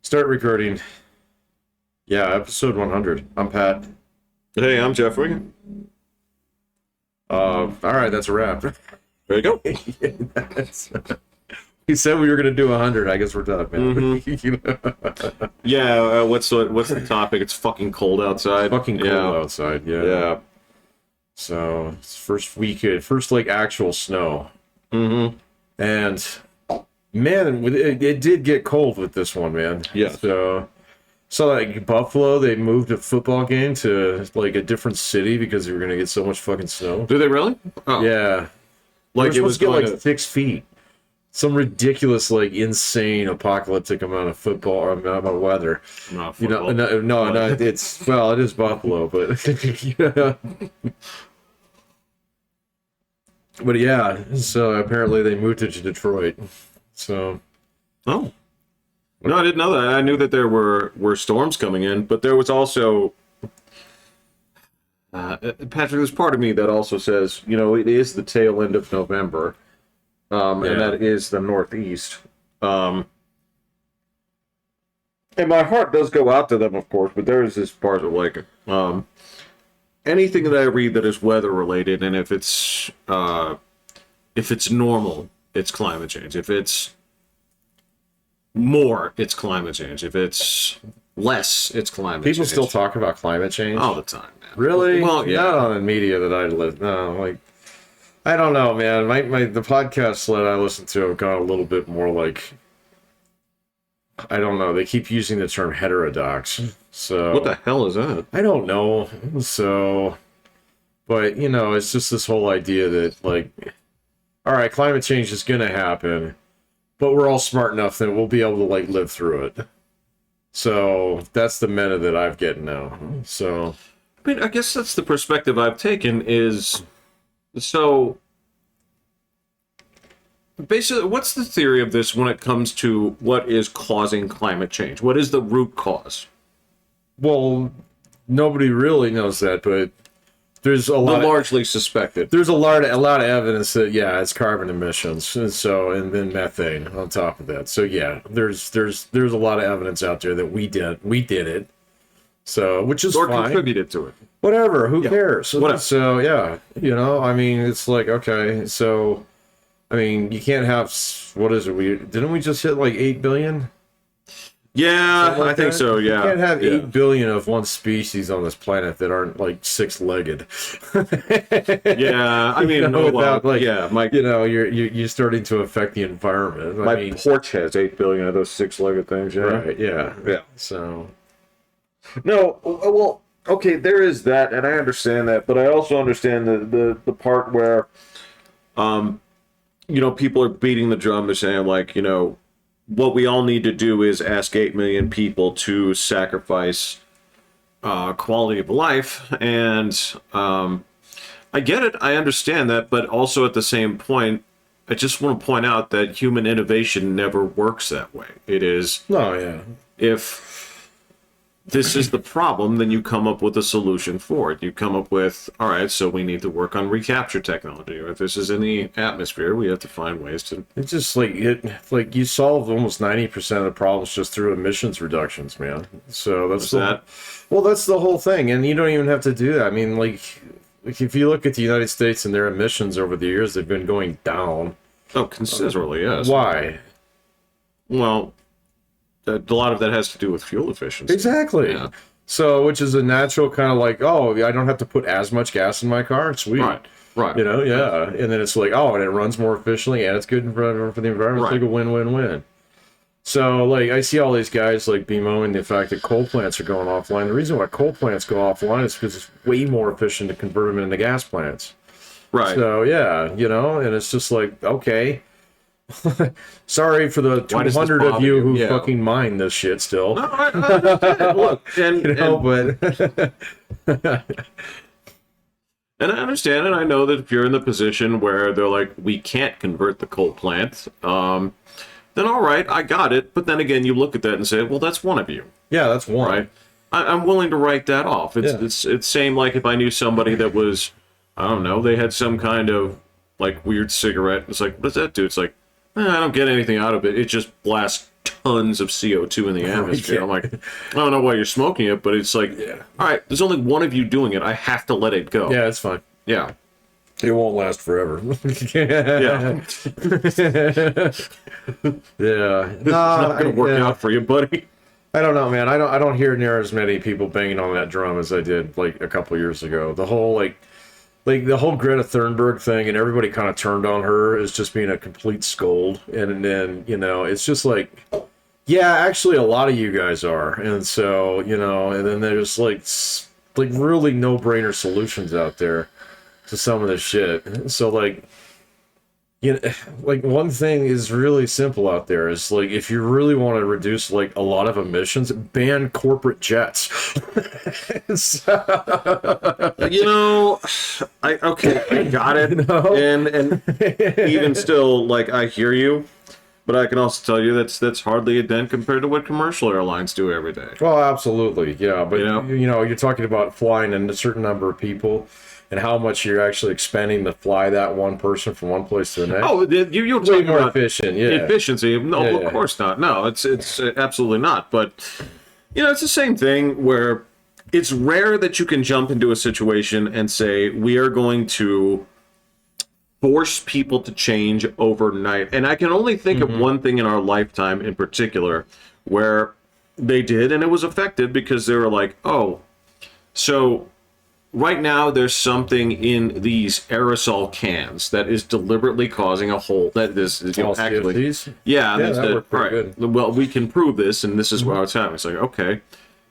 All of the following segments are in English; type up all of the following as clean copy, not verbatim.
Start recording. Yeah, episode 100. I'm Pat. Hey, I'm Jeffrey. All right, that's a wrap. There you go. We said we were gonna do 100. I guess we're done, man. You know? Yeah, what's the topic? It's fucking cold outside. Fucking cold outside. Yeah. Yeah. So it's first like actual snow. Mm-hmm. And man, it did get cold with this one, man. Yeah. So like Buffalo, they moved a football game to like a different city because they were gonna get so much fucking snow. Do they really? Oh. Yeah. Like it it was was get going like to... 6 feet. Some ridiculous, like insane apocalyptic amount of football or amount of weather. No, You know, no, it's well, it is Buffalo, but yeah. But yeah, so apparently they moved it to Detroit. So Oh. No, I didn't know that. I knew that there were storms coming in, but there was also... Patrick, there's part of me that also says, you know, it is the tail end of November, and that is the Northeast. And my heart does go out to them, of course, but there is this part of like, anything that I read that is weather related, and if it's normal, it's climate change. If it's more, it's climate change. If it's less, it's climate change. people still talk about climate change all the time, man. Really? Well, yeah. Not on the media that I live. No, like I don't know, man. The podcasts that I listen to have gone a little bit more like, I don't know. They keep using the term heterodox. So What the hell is that? I don't know. So, but you know, it's just this whole idea that like, all right, climate change is gonna happen, but we're all smart enough that we'll be able to like live through it. So that's the meta that I've getting now. So I mean, I guess that's the perspective I've taken is, so basically, what's the theory of this when it comes to what is causing climate change? What is the root cause? well, nobody really knows that, but there's a lot. Largely suspected. There's a lot of evidence that it's carbon emissions, and then methane on top of that. So yeah, there's a lot of evidence out there that we did it. So which is Or fine. contributed to it. Whatever, who cares? Whatever. So yeah, you know, I mean, it's like okay, so I mean, you can't have what is it? Didn't we just hit like 8 billion? Yeah, Something like I think that? so. Yeah, You can't have yeah. 8 billion of one species on this planet that aren't like 6-legged. Yeah, I mean, You know, without, like, yeah, my You know, you're starting to affect the environment. I mean, porch has 8 billion of those 6-legged things. Yeah, right? Yeah, yeah. So No, well, okay, there is that, and I understand that, but I also understand the part where, you know, people are beating the drum. They're saying like, you know, what we all need to do is ask 8 million people to sacrifice quality of life, and I get it, I understand that, but also at the same point, I just want to point out that human innovation never works that way. It is, if this is the problem, then you come up with a solution for it. You come up with, all right, so we need to work on recapture technology, or if this is in the atmosphere, we have to find ways to... it's just like you solve almost 90% of the problems just through emissions reductions, man. So that's that's the whole thing, and you don't even have to do that. I mean, like if you look at the United States and their emissions over the years, they've been going down. Oh, considerably, yes. Why? Well, a lot of that has to do with fuel efficiency. Exactly. Yeah. So, which is a natural kind of like, oh, I don't have to put as much gas in my car. Sweet. Right. You know, yeah. And then it's like, oh, and it runs more efficiently, and it's good for the environment. It's like a win-win-win. So, like, I see all these guys, like, bemoaning the fact that coal plants are going offline. The reason why coal plants go offline is because it's way more efficient to convert them into gas plants. Right. So, yeah, you know, and it's just like, okay. Sorry for the 200 of you who fucking mine this shit still. No, I understand. Look, and, you know, but... And I understand, and I know that if you're in the position where they're like, we can't convert the coal plant, then all right, I got it. But then again, you look at that and say, well, that's one of you. Yeah, that's one. Right? I'm willing to write that off. It's same like if I knew somebody that was, I don't know, they had some kind of like weird cigarette. It's like, what does that do? It's like, I don't get anything out of it. It just blasts tons of CO2 in the atmosphere. Yeah. I'm like, I don't know why you're smoking it, but it's like, all right, there's only one of you doing it. I have to let it go. Yeah, it's fine. Yeah. It won't last forever. Yeah. Yeah. It's not going to work out for you, buddy. I don't know, man. I don't hear near as many people banging on that drum as I did like a couple years ago. The whole like the whole Greta Thunberg thing, and everybody kind of turned on her as just being a complete scold. And then, you know, it's just like, yeah, actually a lot of you guys are. And so, you know, and then there's like really no-brainer solutions out there to some of this shit. So like, you know, like one thing is really simple out there is like, if you really want to reduce like a lot of emissions, ban corporate jets. You know, I got it. No. And even still, like, I hear you, but I can also tell you that's hardly a dent compared to what commercial airlines do every day. Well, absolutely, yeah, but You know? you know, you're talking about flying in a certain number of people, and how much you're actually expending to fly that one person from one place to the next. Oh, you're way talking more about efficient, yeah. efficiency. No, Yeah, of yeah. course not. No, it's absolutely not. But you know, it's the same thing where it's rare that you can jump into a situation and say we are going to force people to change overnight. And I can only think of one thing in our lifetime in particular where they did, and it was effective because they were like, oh, so right now there's something in these aerosol cans that is deliberately causing a hole that is, you know, All actually, CFCs? yeah, Yeah, that's that worked pretty all right. good. Well, we can prove this, and this is how it's happening. It's like, okay,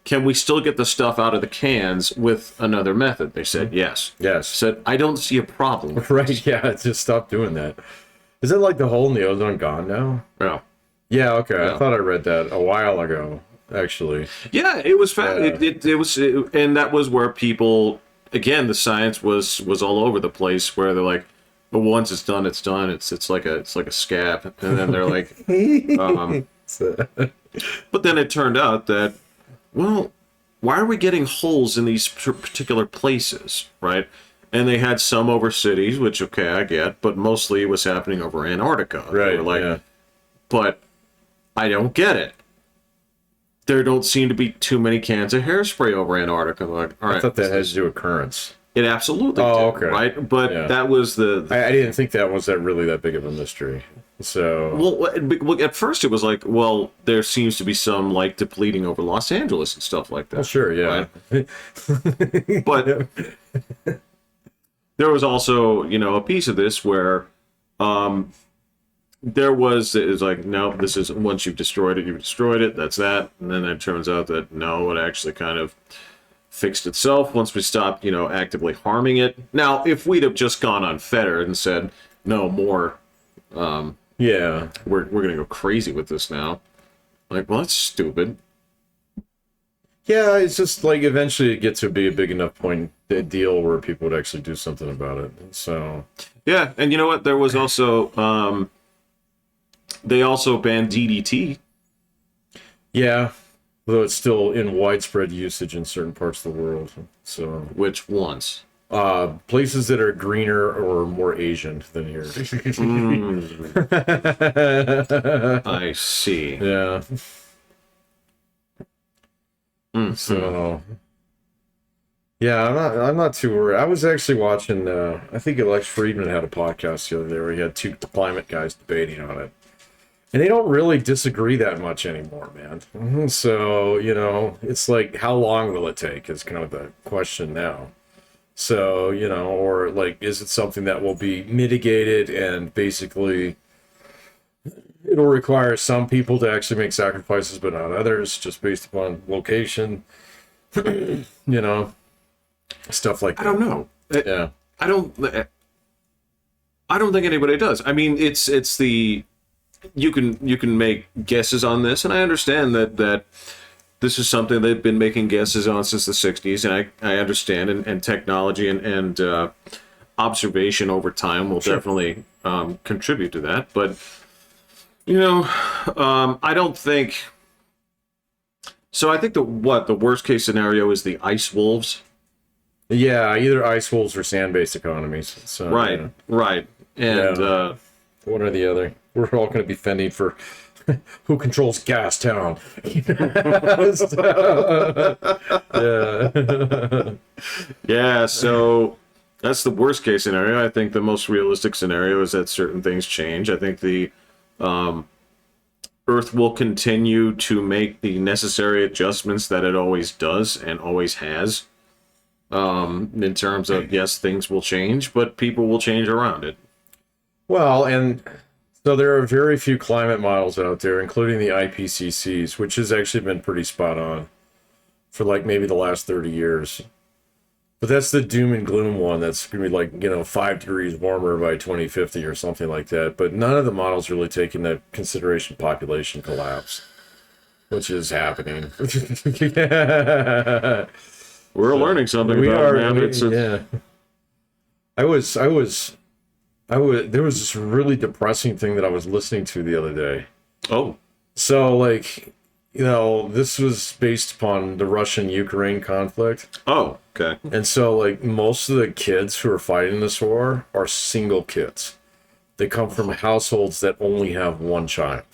can we still get the stuff out of the cans with another method? They said yes. Yes. Said I don't see a problem. Right, yeah, just stop doing that. Is it like the hole in the ozone gone now? Yeah. Yeah, okay. Yeah. I thought I read that a while ago, actually. Yeah, it was Yeah. and that was where people, again, the science was all over the place. Where they're like, but once it's done, it's done. It's like a scab, and then they're like, but then it turned out that, well, why are we getting holes in these particular places, right? And they had some over cities, which okay, I get, but mostly it was happening over Antarctica. They Right, were like, yeah. but I don't get it. There don't seem to be too many cans of hairspray over Antarctica. I'm like, all right, I thought that had to do with currents. it absolutely Oh, did, okay. right? But Yeah. that was the I didn't think that was really that big of a mystery. So well, at first it was like, well, there seems to be some like depleting over Los Angeles and stuff like that. well, sure, yeah. But there was also, you know, a piece of this where there was, it's like, no, this is, once you've destroyed it, that's that. And then it turns out that no, it actually kind of fixed itself once we stopped, you know, actively harming it. Now, if we'd have just gone unfettered and said, no more, Yeah. we're going to go crazy with this now. Like, well, that's stupid. Yeah, it's just like eventually it gets to be a big enough point deal where people would actually do something about it. So Yeah, and you know what? There was also, they also banned DDT. yeah, though it's still in widespread usage in certain parts of the world. So Which ones? places that are greener or more Asian than here. I see. Yeah. So yeah, I'm not too worried. I was actually watching I think Lex Friedman had a podcast the other day where he had two climate guys debating on it. And they don't really disagree that much anymore, man. So, you know, it's like how long will it take is kind of the question now. So, you know, or like is it something that will be mitigated and basically it'll require some people to actually make sacrifices, but not others, just based upon location, you know, stuff like I that. don't know. Yeah. I don't think anybody does. I mean, it's the you can make guesses on this, and I understand that this is something they've been making guesses on since the 60s, and I understand, and technology and observation over time will definitely contribute to that. But you know, I don't think. So I think the worst case scenario is the ice wolves. Yeah, either ice wolves or sand-based economies. So, Right, yeah. right, and Yeah. One or the other. We're all going to be fending for who controls Gas Town? Yeah. Yeah, so that's the worst case scenario. I think the most realistic scenario is that certain things change. I think the Earth will continue to make the necessary adjustments that it always does and always has. In terms of, yes, things will change, but people will change around it. Well, and so there are very few climate models out there, including the IPCC's, which has actually been pretty spot on for like maybe the last 30 years. But that's the doom and gloom one. That's going to be like, 5 degrees warmer by 2050 or something like that. But none of the models really take into consideration population collapse, which is happening. Yeah. We're learning something We about are, it, man. yeah. There was this really depressing thing that I was listening to the other day. Oh, So, like, this was based upon the Russian-Ukraine conflict. oh, okay. And so, like, most of the kids who are fighting this war are single kids. They come from households that only have one child.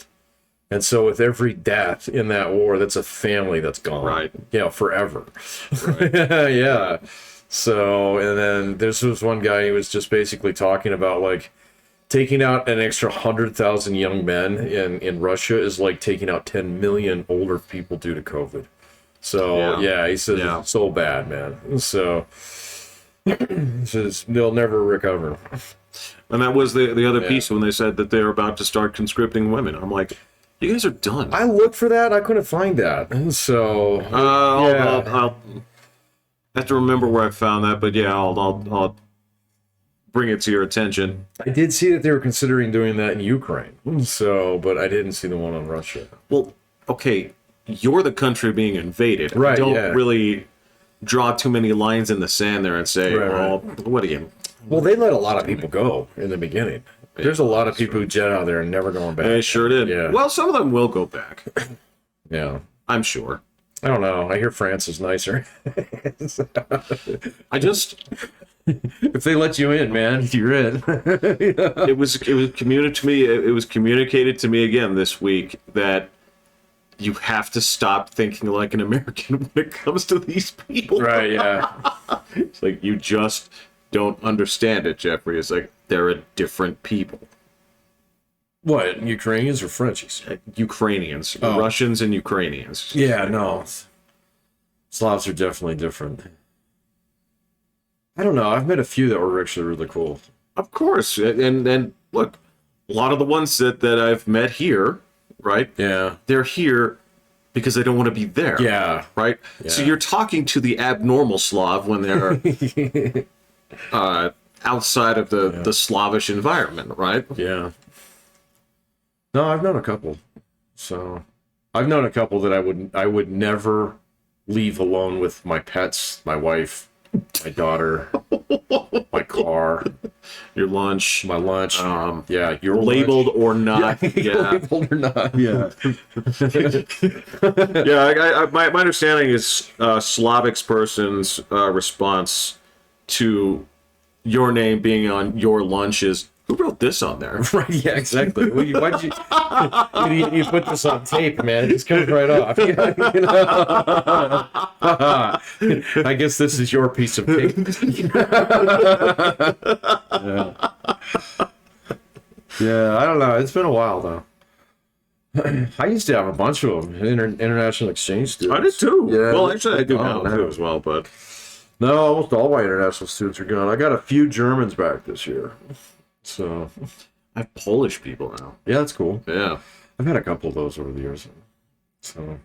And so with every death in that war, that's a family that's gone. Right. Forever. Right. Yeah. So, and then this was one guy who was just basically talking about, like, taking out an extra 100,000 young men in Russia is like taking out 10 million older people due to COVID. So, yeah, he says it's so bad, man. So, he says they'll never recover. And that was the other piece when they said that they're about to start conscripting women. I'm like, you guys are done. I looked for that. I couldn't find that. So, I'll have to remember where I found that, but yeah, I'll bring it to your attention. I did see that they were considering doing that in Ukraine. So, but I didn't see the one on Russia. Well, okay, you're the country being invaded. Right, Don't yeah. really draw too many lines in the sand there and say, Right. what are you? Well, they let a lot of people go in the beginning. There's a lot of people who jet out of there and never going back. They sure did. Yeah. Well, some of them will go back. Yeah. I'm sure. I don't know. I hear France is nicer. I just If they let you in, man, you're in. it was communicated to me. It was communicated to me again this week that you have to stop thinking like an American when it comes to these people. Right, yeah. It's like you just don't understand it, Jeffrey. It's like they're a different people. What, Ukrainians or Frenchies? Ukrainians, Oh. Russians, and Ukrainians. Yeah, no. Slavs are definitely different. I don't know. I've met a few that were actually really cool. Of course, and look, a lot of the ones that I've met here, right? Yeah. They're here because they don't want to be there. Yeah. Right. So Yeah. you're talking to the abnormal Slav when they're outside of the Slavish environment, right? Yeah. No, I've known a couple. So I've known a couple that I would never leave alone with my pets, my wife, my daughter, my car, Your lunch, my lunch. Yeah, your labeled lunch. or not. Yeah. Labeled or not. Yeah. Yeah, my understanding is Slavic person's response to your name being on your lunch is, who wrote this on there? Right, yeah, exactly. Well, why'd you put this on tape, man? It just comes right off. You know? I guess this is your piece of tape. Yeah, I don't know. It's been a while, though. I used to have a bunch of them, international exchange students. I did too. Yeah. Well, actually, I do Oh, now no. too as well, but No, almost all my international students are gone. I got a few Germans back this year. So, I have Polish people now. yeah, that's cool. Yeah. I've had a couple of those over the years. So,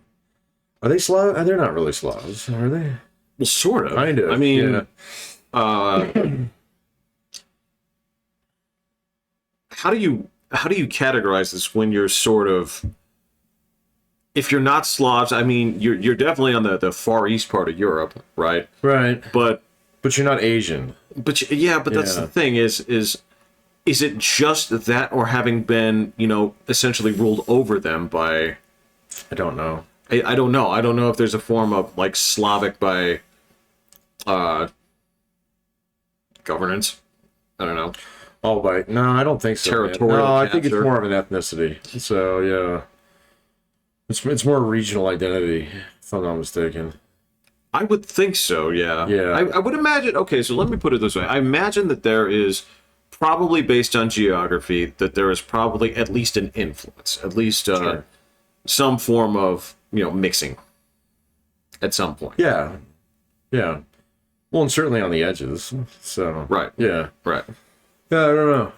are they Slav? They're not really Slavs, are they? Well, sort of. Kind of. I mean, yeah. How do you categorize this when you're sort of, if you're not Slavs? I mean, you're definitely on the far east part of Europe, right? Right. But But you're not Asian. that's Yeah. the thing is it just that, or having been essentially ruled over them by? I don't know. I don't know. I don't know if there's a form of like Slavic by governance. I don't know. No, I don't think so. man. Territorial No, I think it's cancer. more of an ethnicity. So, yeah. It's more regional identity, if I'm not mistaken. I would think so, yeah. Yeah. I would imagine, okay, so let me put it this way. I imagine that there is probably based on geography, that there is probably at least an influence, at least Sure. some form of, mixing at some point. Yeah. Yeah. Well, and certainly on the edges. So. Right. Yeah. Right. Yeah, I don't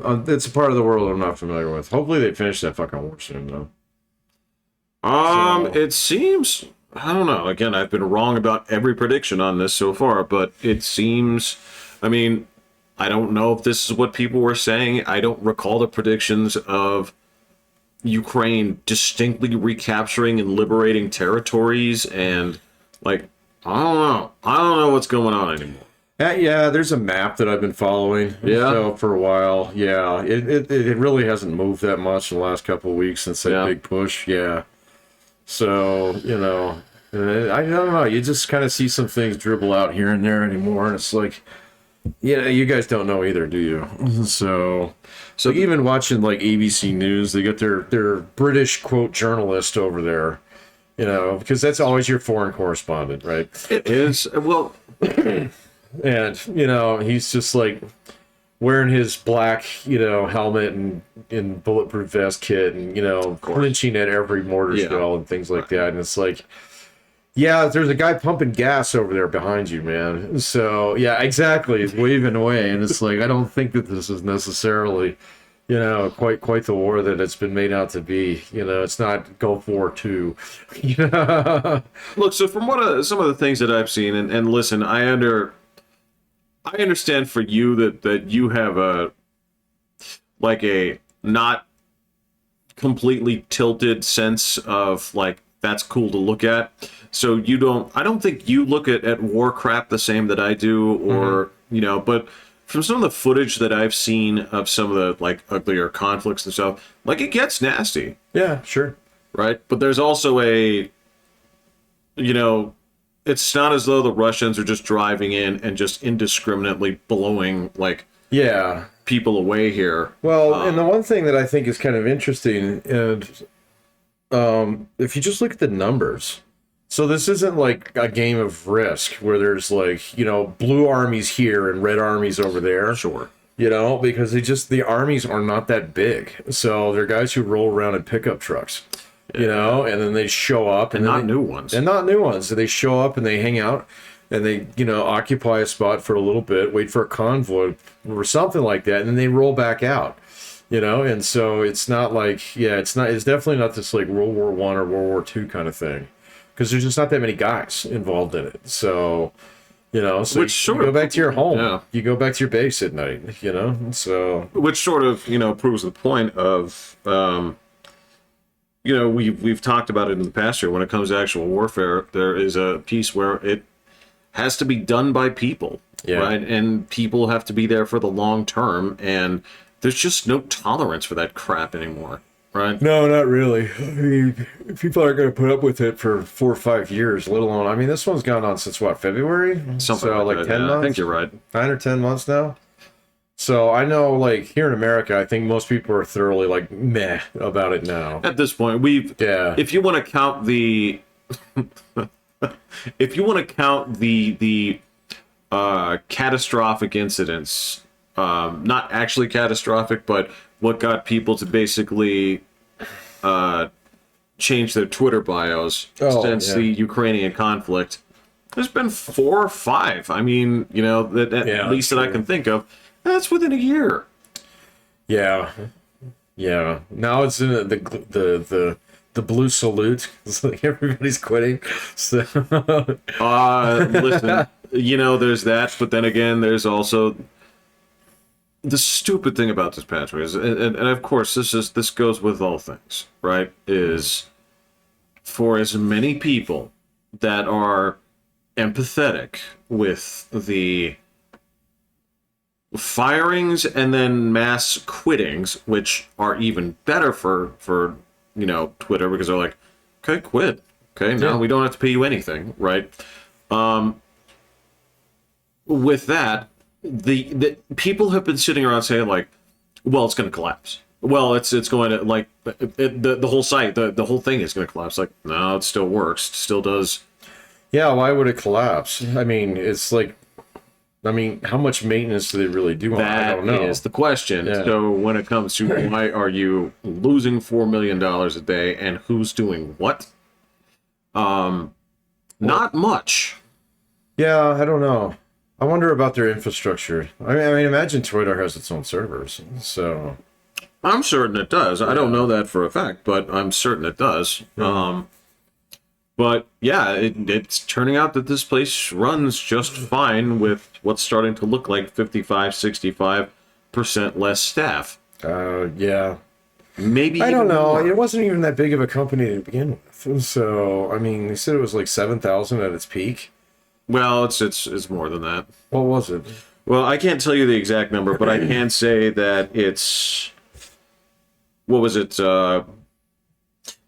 know. It's a part of the world I'm not familiar with. Hopefully they finish that fucking war soon, though. So- It seems, I don't know. Again, I've been wrong about every prediction on this so far, but it seems, I mean, I don't know if this is what people were saying. I don't recall the predictions of Ukraine distinctly recapturing and liberating territories, and like, I don't know. I don't know what's going on anymore. Yeah, there's a map that I've been following. Yeah. So for a while, yeah, it really hasn't moved that much in the last couple of weeks since that Yeah. big push. Yeah. So I don't know. You just kind of see some things dribble out here and there anymore, and it's like, you guys don't know either, do you? So even watching like ABC News, they got their British quote journalist over there, because that's always your foreign correspondent, right? It is, well, And he's just like wearing his black helmet and bulletproof vest kit, and flinching at every mortar Yeah. shell and things like that. And it's like, yeah, there's a guy pumping gas over there behind you, man. So yeah, exactly, waving away. And it's like, I don't think that this is necessarily quite the war that it's been made out to be. It's not Gulf War II. look, so from what some of the things that I've seen, and listen, I understand for you that you have a not completely tilted sense of like that's cool to look at. So I don't think you look at war crap the same that I do, or but from some of the footage that I've seen of some of the like uglier conflicts and stuff, like it gets nasty, Yeah, sure. right? But there's also it's not as though the Russians are just driving in and just indiscriminately blowing like Yeah. people away here. Well, and the one thing that I think is kind of interesting, and if you just look at the numbers, so this isn't like a game of Risk where there's like, blue armies here and red armies over there, Sure. because the armies are not that big. So they're guys who roll around in pickup trucks, and then they show up And then not they- new ones. And not new ones. So they show up and they hang out and they, occupy a spot for a little bit, wait for a convoy or something like that, and then they roll back out. And so it's not like, it's definitely not this like World War I or World War II kind of thing, because there's just not that many guys involved in it. So, so Which you sort go of- back to your home, yeah. you go back to your base at night, so Which sort of, proves the point of, we've talked about it in the past year. When it comes to actual warfare, there is a piece where it has to be done by people, Yeah. right? And people have to be there for the long term, and there's just no tolerance for that crap anymore, right? No, not really. I mean, people aren't going to put up with it for 4 or 5 years, let alone. I mean, this one's gone on since what, February? Something so like like that, 10 yeah. months. I think you're right. 9 or 10 months now. So I know, like here in America, I think most people are thoroughly like meh about it now. At this point, Yeah. if you want to count the, if you want to count the catastrophic incidents, not actually catastrophic, but what got people to basically change their Twitter bios since yeah. the Ukrainian conflict, there's been 4 or 5. I mean, that Yeah, at least that I true. can think of. That's within a year. Yeah. Yeah. Now it's in the blue salute. It's like everybody's quitting. So Listen, there's that, but then again, there's also the stupid thing about this, Patrick, is, and of course, this goes with all things, right? Is for as many people that are empathetic with the firings and then mass quittings, which are even better for Twitter, because they're like, okay, quit. Okay, now Yeah. we don't have to pay you anything, right? With that, the people have been sitting around saying like, well, it's going to collapse. Well, it's going to like the whole site, the whole thing is going to collapse. Like, no, it still works, it still does. Yeah, why would it collapse? I mean, it's like, I mean, how much maintenance do they really do on it? I That don't know. is the question. Yeah. So when it comes to why are you losing $4 million a day and who's doing what? Not much. Yeah, I don't know. I wonder about their infrastructure. I mean, imagine Twitter has its own servers, so I'm certain it does. I don't know that for a fact, but I'm certain it does. But yeah, it's turning out that this place runs just fine with what's starting to look like 65% less staff. yeah. Maybe I don't even know. more. It wasn't even that big of a company to begin with. So, I mean, they said it was like 7,000 at its peak. Well, it's more than that. What was it? Well, I can't tell you the exact number, but I can say that it's what was it? How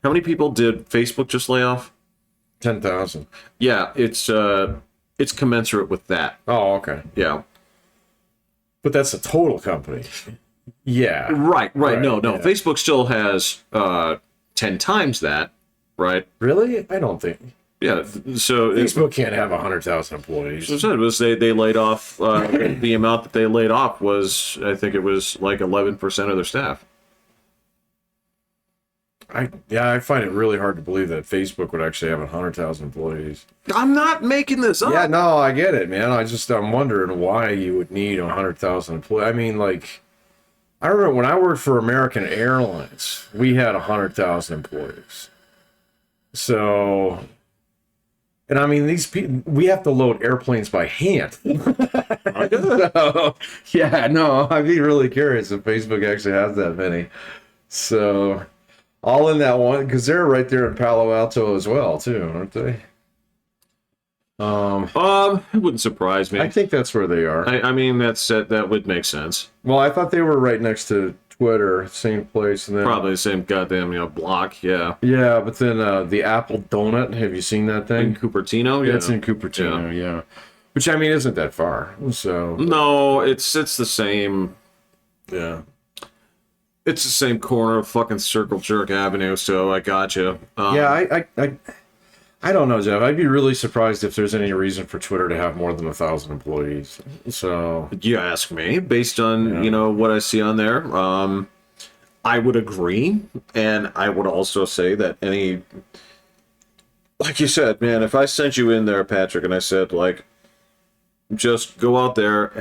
many people did Facebook just lay off? 10,000. Yeah, it's commensurate with that. Oh, okay. Yeah. But that's a total company. Yeah. Right. No. yeah. Facebook still has 10 times that, right? Really? I don't think. Yeah. So Facebook can't have 100,000 employees. So it was they laid off the amount that they laid off was, I think it was like 11% of their staff. I find it really hard to believe that Facebook would actually have 100,000 employees. I'm not making this up. Yeah, no, I get it, man. I'm wondering why you would need 100,000 employees. I mean, like, I remember when I worked for American Airlines, we had 100,000 employees. So, and I mean, these people, we have to load airplanes by hand. So, yeah, no, I'd be really curious if Facebook actually has that many. So, all in that one, because they're right there in Palo Alto as well, too, aren't they? It wouldn't surprise me. I think that's where they are. I mean, that would make sense. Well, I thought they were right next to Twitter, same place, and then Probably the same goddamn block. Yeah. yeah, but then the Apple Donut. Have you seen that In thing? Cupertino. Yeah. It's in Cupertino, yeah. Which I mean isn't that far. So No, it's the same. yeah, It's the same corner of fucking Circle Jerk Avenue. So I gotcha. yeah. I don't know, Jeff. I'd be really surprised if there's any reason for Twitter to have more than 1,000 employees. So You ask me, based on what I see on there, I would agree, and I would also say that like you said, man, if I sent you in there, Patrick, and I said like, just go out there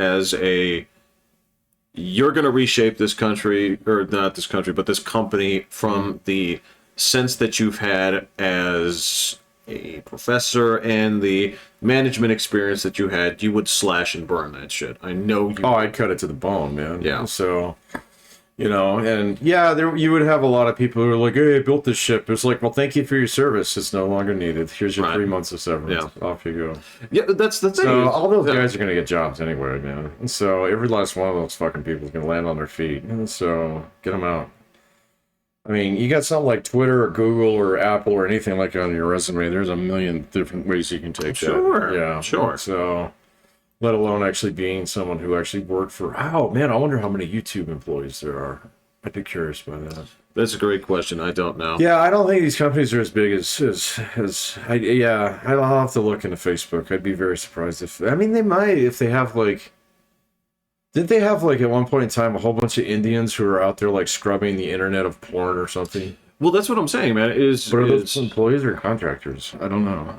you're gonna reshape this country, or not this country, but this company from the sense that you've had as a professor and the management experience that you had, you would slash and burn that shit. I know you. oh, I'd cut it to the bone, man. Yeah. So and yeah, you would have a lot of people who are like, "Hey, I built this ship." It's like, well, thank you for your service. It's no longer needed. Here's your Right. 3 months of severance. Yeah. Off you go. Yeah, that's the thing. So all those Yeah. guys are gonna get jobs anyway, man. And so every last one of those fucking people is gonna land on their feet. And so get them out. I mean, you got something like Twitter or Google or Apple or anything like that on your resume. There's a million different ways you can take Sure, that. Yeah, sure. So, let alone actually being someone who actually worked for. Oh man, I wonder how many YouTube employees there are. I'd be curious by that. That's a great question. I don't know. Yeah, I don't think these companies are as big as I'll have to look into Facebook. I'd be very surprised if, I mean, they might if they have like, did they have like at one point in time a whole bunch of Indians who are out there like scrubbing the internet of porn or something? Well, that's what I'm saying, man. But are those employees or contractors? I don't know.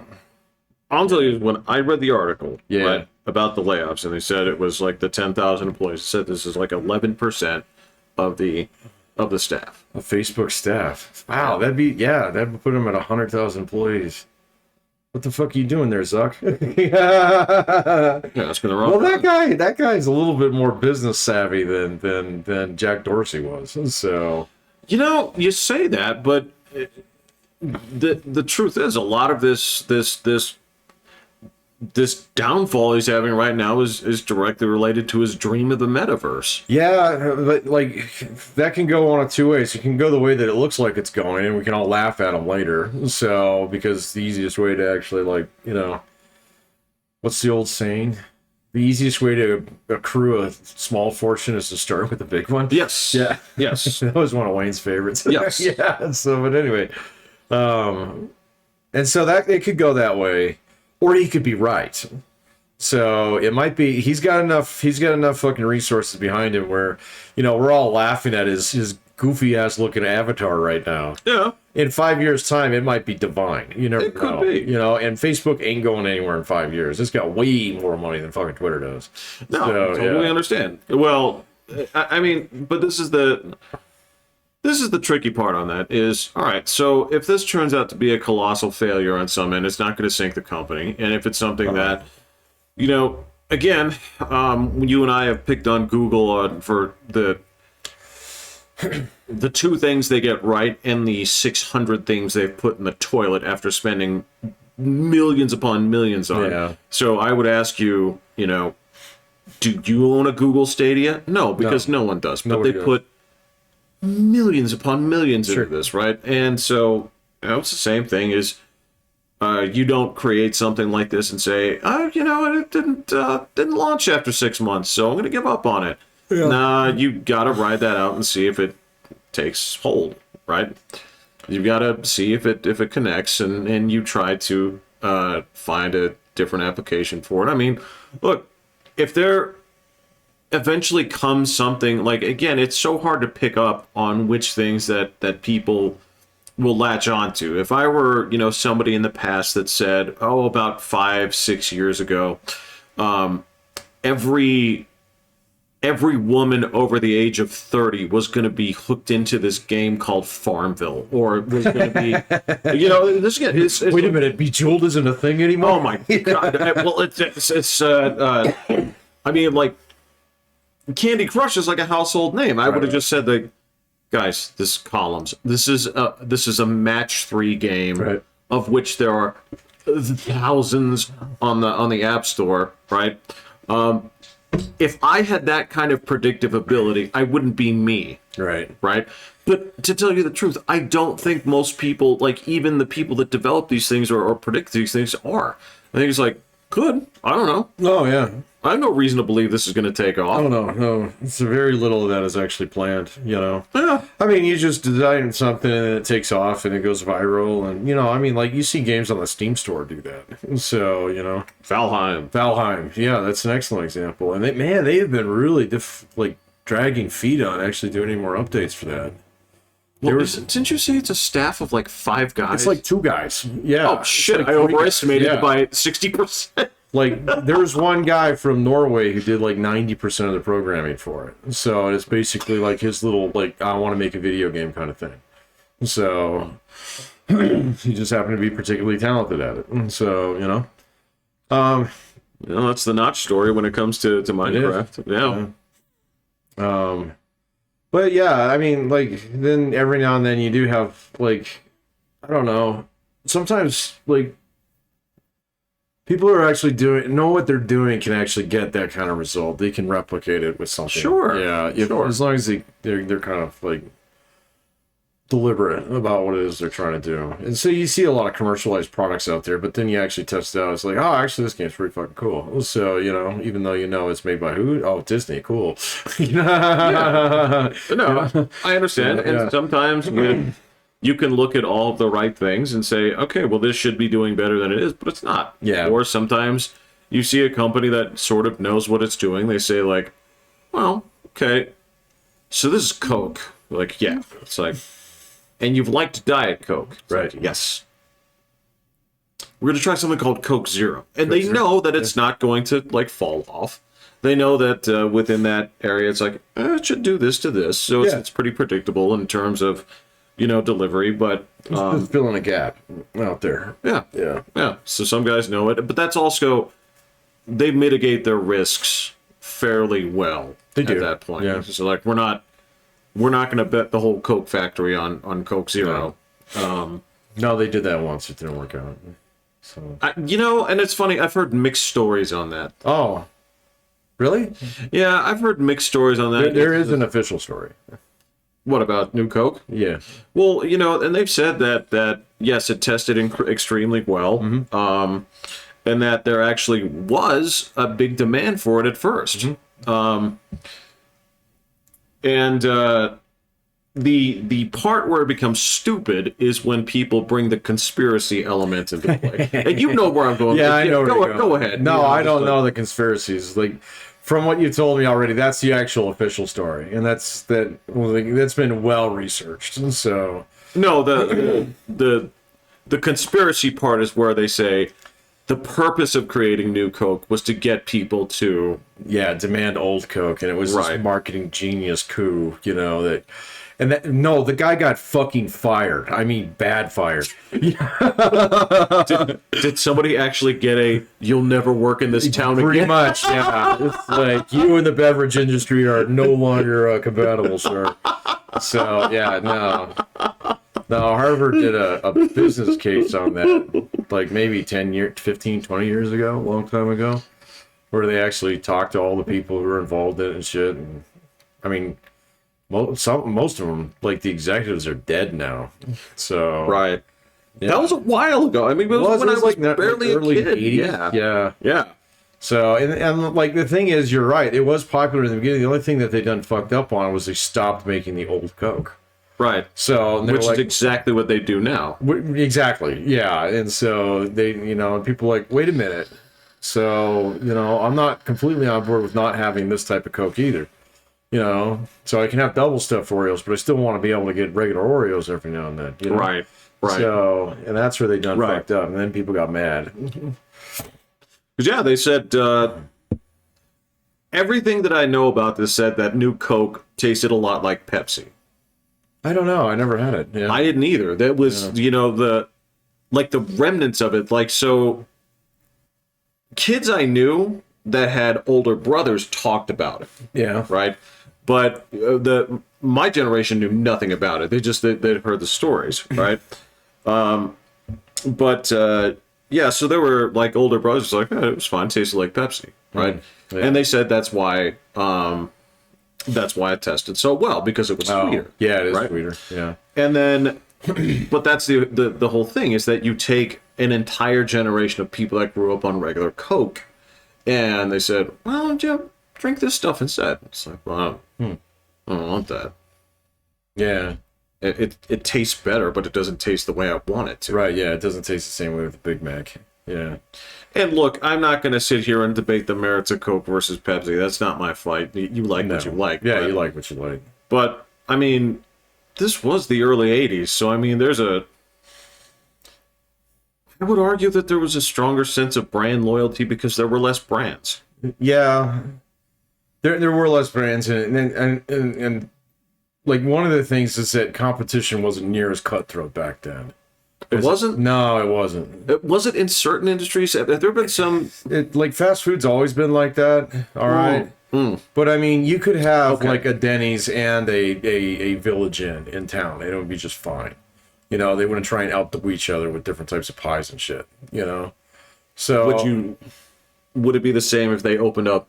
I'll tell you, when I read the article Yeah. about the layoffs, and they said it was like the 10,000 employees, it said this is like 11% of the staff. A Facebook staff. Wow, that would put them at 100,000 employees. What the fuck are you doing there, Zuck? Yeah, that's been the wrong. Well, that guy's a little bit more business savvy than Jack Dorsey was. So, You say that, but the truth is, a lot of this downfall he's having right now is directly related to his dream of the metaverse. yeah, but like that can go one of two ways. It can go the way that it looks like it's going, and we can all laugh at him later. So, because the easiest way to actually what's the old saying? the easiest way to accrue a small fortune is to start with a big one. Yes. Yeah. Yes. That was one of Wayne's favorites. Yes. Yeah. So, but anyway, and so that it could go that way, or he could be right. So it might be he's got enough fucking resources behind him where, we're all laughing at his goofy ass looking avatar right now. Yeah. In 5 years' time, it might be divine. You never It could know. be. And Facebook ain't going anywhere in 5 years. It's got way more money than fucking Twitter does. No, So, totally yeah. understand. Well, I mean, but this is the tricky part on that is, all right, so if this turns out to be a colossal failure on some end, it's not going to sink the company. And if it's something that, again, you and I have picked on Google for the two things they get right and the 600 things they've put in the toilet after spending millions upon millions on. Yeah. So I would ask you, do you own a Google Stadia? No, because no one does. But Nobody they does. put millions upon millions Sure. into this, right? And so it's the same thing is you don't create something like this and say, it didn't launch after 6 months, so I'm going to give up on it. Yeah. Nah, you got to ride that out and see if it takes hold, right? You've got to see if it connects, and you try to find a different application for it. I mean, look, if there eventually comes something like, again, it's so hard to pick up on which things that people will latch onto. If I were, somebody in the past that said, about 5-6 years ago, every woman over the age of 30 was going to be hooked into this game called Farmville, or was going to be, this again. Wait a minute, Bejeweled isn't a thing anymore? Oh my god! Well, I mean, like, Candy Crush is like a household name. I would have just said that, guys. This columns. This is a match 3 game, Right. of which there are thousands on the App Store, right? If I had that kind of predictive ability, I wouldn't be me, Right. right? But to tell you the truth, I don't think most people, like even the people that develop these things or predict these things, are. I think it's like, good. I don't know. Oh, yeah. I have no reason to believe this is going to take off. Oh, no. It's very little of that is actually planned, Yeah. I mean, you just design something and it takes off and it goes viral. And, you see games on the Steam store do that. So, Valheim. Valheim. Yeah, that's an excellent example. And they have been really dragging feet on actually doing any more updates for that. Well, didn't you say it's a staff of like 5 guys? It's like 2 guys. Yeah. oh shit! It's I like 3 overestimated guys. it by 60%. Like, there's one guy from Norway who did like 90% of the programming for it. So it's basically like his little, I want to make a video game kind of thing. So he just happened to be particularly talented at it. And so, That's the Notch story when it comes to Minecraft. Yeah. But yeah, I mean, then every now and then you do have, I don't know, sometimes, people who are actually know what they're doing can actually get that kind of result. They can replicate it with something. Sure. Yeah. Sure. As long as they're kind of deliberate about what it is they're trying to do. And so you see a lot of commercialized products out there, but then you actually test it out. It's like, oh, actually, this game's pretty fucking cool. So, even though it's made by who? Oh, Disney. Cool. No, I understand. Yeah. And sometimes when you can look at all of the right things and say, okay, well, this should be doing better than it is, but it's not. Yeah. Or sometimes you see a company that sort of knows what it's doing. They say, like, well, okay, so this is Coke. Like, yeah. It's like, and you've liked Diet Coke. It's Right. like, yes. We're going to try something called Coke Zero. And they Zero. know that it's not going to, fall off. They know that within that area, it's like, it should do this to this. So it's pretty predictable in terms of, delivery. But, Just filling a gap out there. yeah. Yeah. Yeah. So some guys know it. But that's also, they mitigate their risks fairly well They at do. that point. Yeah. So, like, we're not going to bet the whole Coke factory on Coke Zero. No, they did that once. It didn't work out. So. And it's funny. I've heard mixed stories on that. Oh, really? Yeah, I've heard mixed stories on that. There is an official story. What about New Coke? Yeah. Well, and they've said that yes, it tested extremely well. and that there actually was a big demand for it at first. The part where it becomes stupid is when people bring the conspiracy element into play. And you know where I'm going. Yeah, I know where you're Go going. ahead. No, You know, I just don't like- know the conspiracies. Like, from what you told me already, that's the actual official story, and that's been well researched. So No, the conspiracy part is where they say the purpose of creating New Coke was to get people to yeah, demand old Coke, and it was Right. this marketing genius coup, that. And no, the guy got fucking fired. I mean, bad fired. Did somebody actually get a "you'll never work in this town Pretty again"? much, yeah. It's like you and the beverage industry are no longer compatible, sir. So, yeah, no. No, Harvard did a business case on that, like maybe 15, 20 years ago, a long time ago, where they actually talked to all the people who were involved in it and shit. And I mean, most of them, like the executives, are dead now. So Right. yeah. That was a while ago. I mean, it was when I was like that, barely like, a early kid. 80s. Yeah. Yeah. Yeah. So, and like the thing is, you're right. It was popular in the beginning. The only thing that they done fucked up on was they stopped making the old Coke. Right. So, and they're Which like, is exactly what they do now. exactly, yeah. And so they, and people are like, wait a minute. So, I'm not completely on board with not having this type of Coke either. So I can have double stuffed Oreos, but I still want to be able to get regular Oreos every now and then. Right. Right. So, and that's where they done Right. fucked up, and then people got mad. Because, yeah, they said everything that I know about this said that New Coke tasted a lot like Pepsi. I don't know. I never had it. Yeah. I didn't either. That was, the remnants of it. Like, so kids I knew that had older brothers talked about it, yeah. right? But my generation knew nothing about it. They'd heard the stories, right? Yeah, so there were like older brothers like, it was fine, tasted like Pepsi, right? Yeah. And they said that's why it tested so well, because it was sweeter. Yeah, it is right? sweeter. Yeah. And then, but that's the whole thing, is that you take an entire generation of people that grew up on regular Coke, and they said, well, why don't you drink this stuff instead? It's like, well, I don't want that. Yeah. It tastes better, but it doesn't taste the way I want it to. Right. Yeah. It doesn't taste the same way with the Big Mac. Yeah. And look, I'm not going to sit here and debate the merits of Coke versus Pepsi. That's not my fight. You like what you like. Yeah, but, you like what you like. But, I mean, this was the early 80s, so, I mean, I would argue that there was a stronger sense of brand loyalty because there were less brands. Yeah. There were less brands in it, and like one of the things is that competition wasn't near as cutthroat back then. It wasn't? No, it wasn't. Was it in certain industries? Have there been some... Like fast food's always been like that. All right. But I mean, you could have like a Denny's and a Village Inn in town, and it would be just fine. They wouldn't try and outdo each other with different types of pies and shit. So Would it be the same if they opened up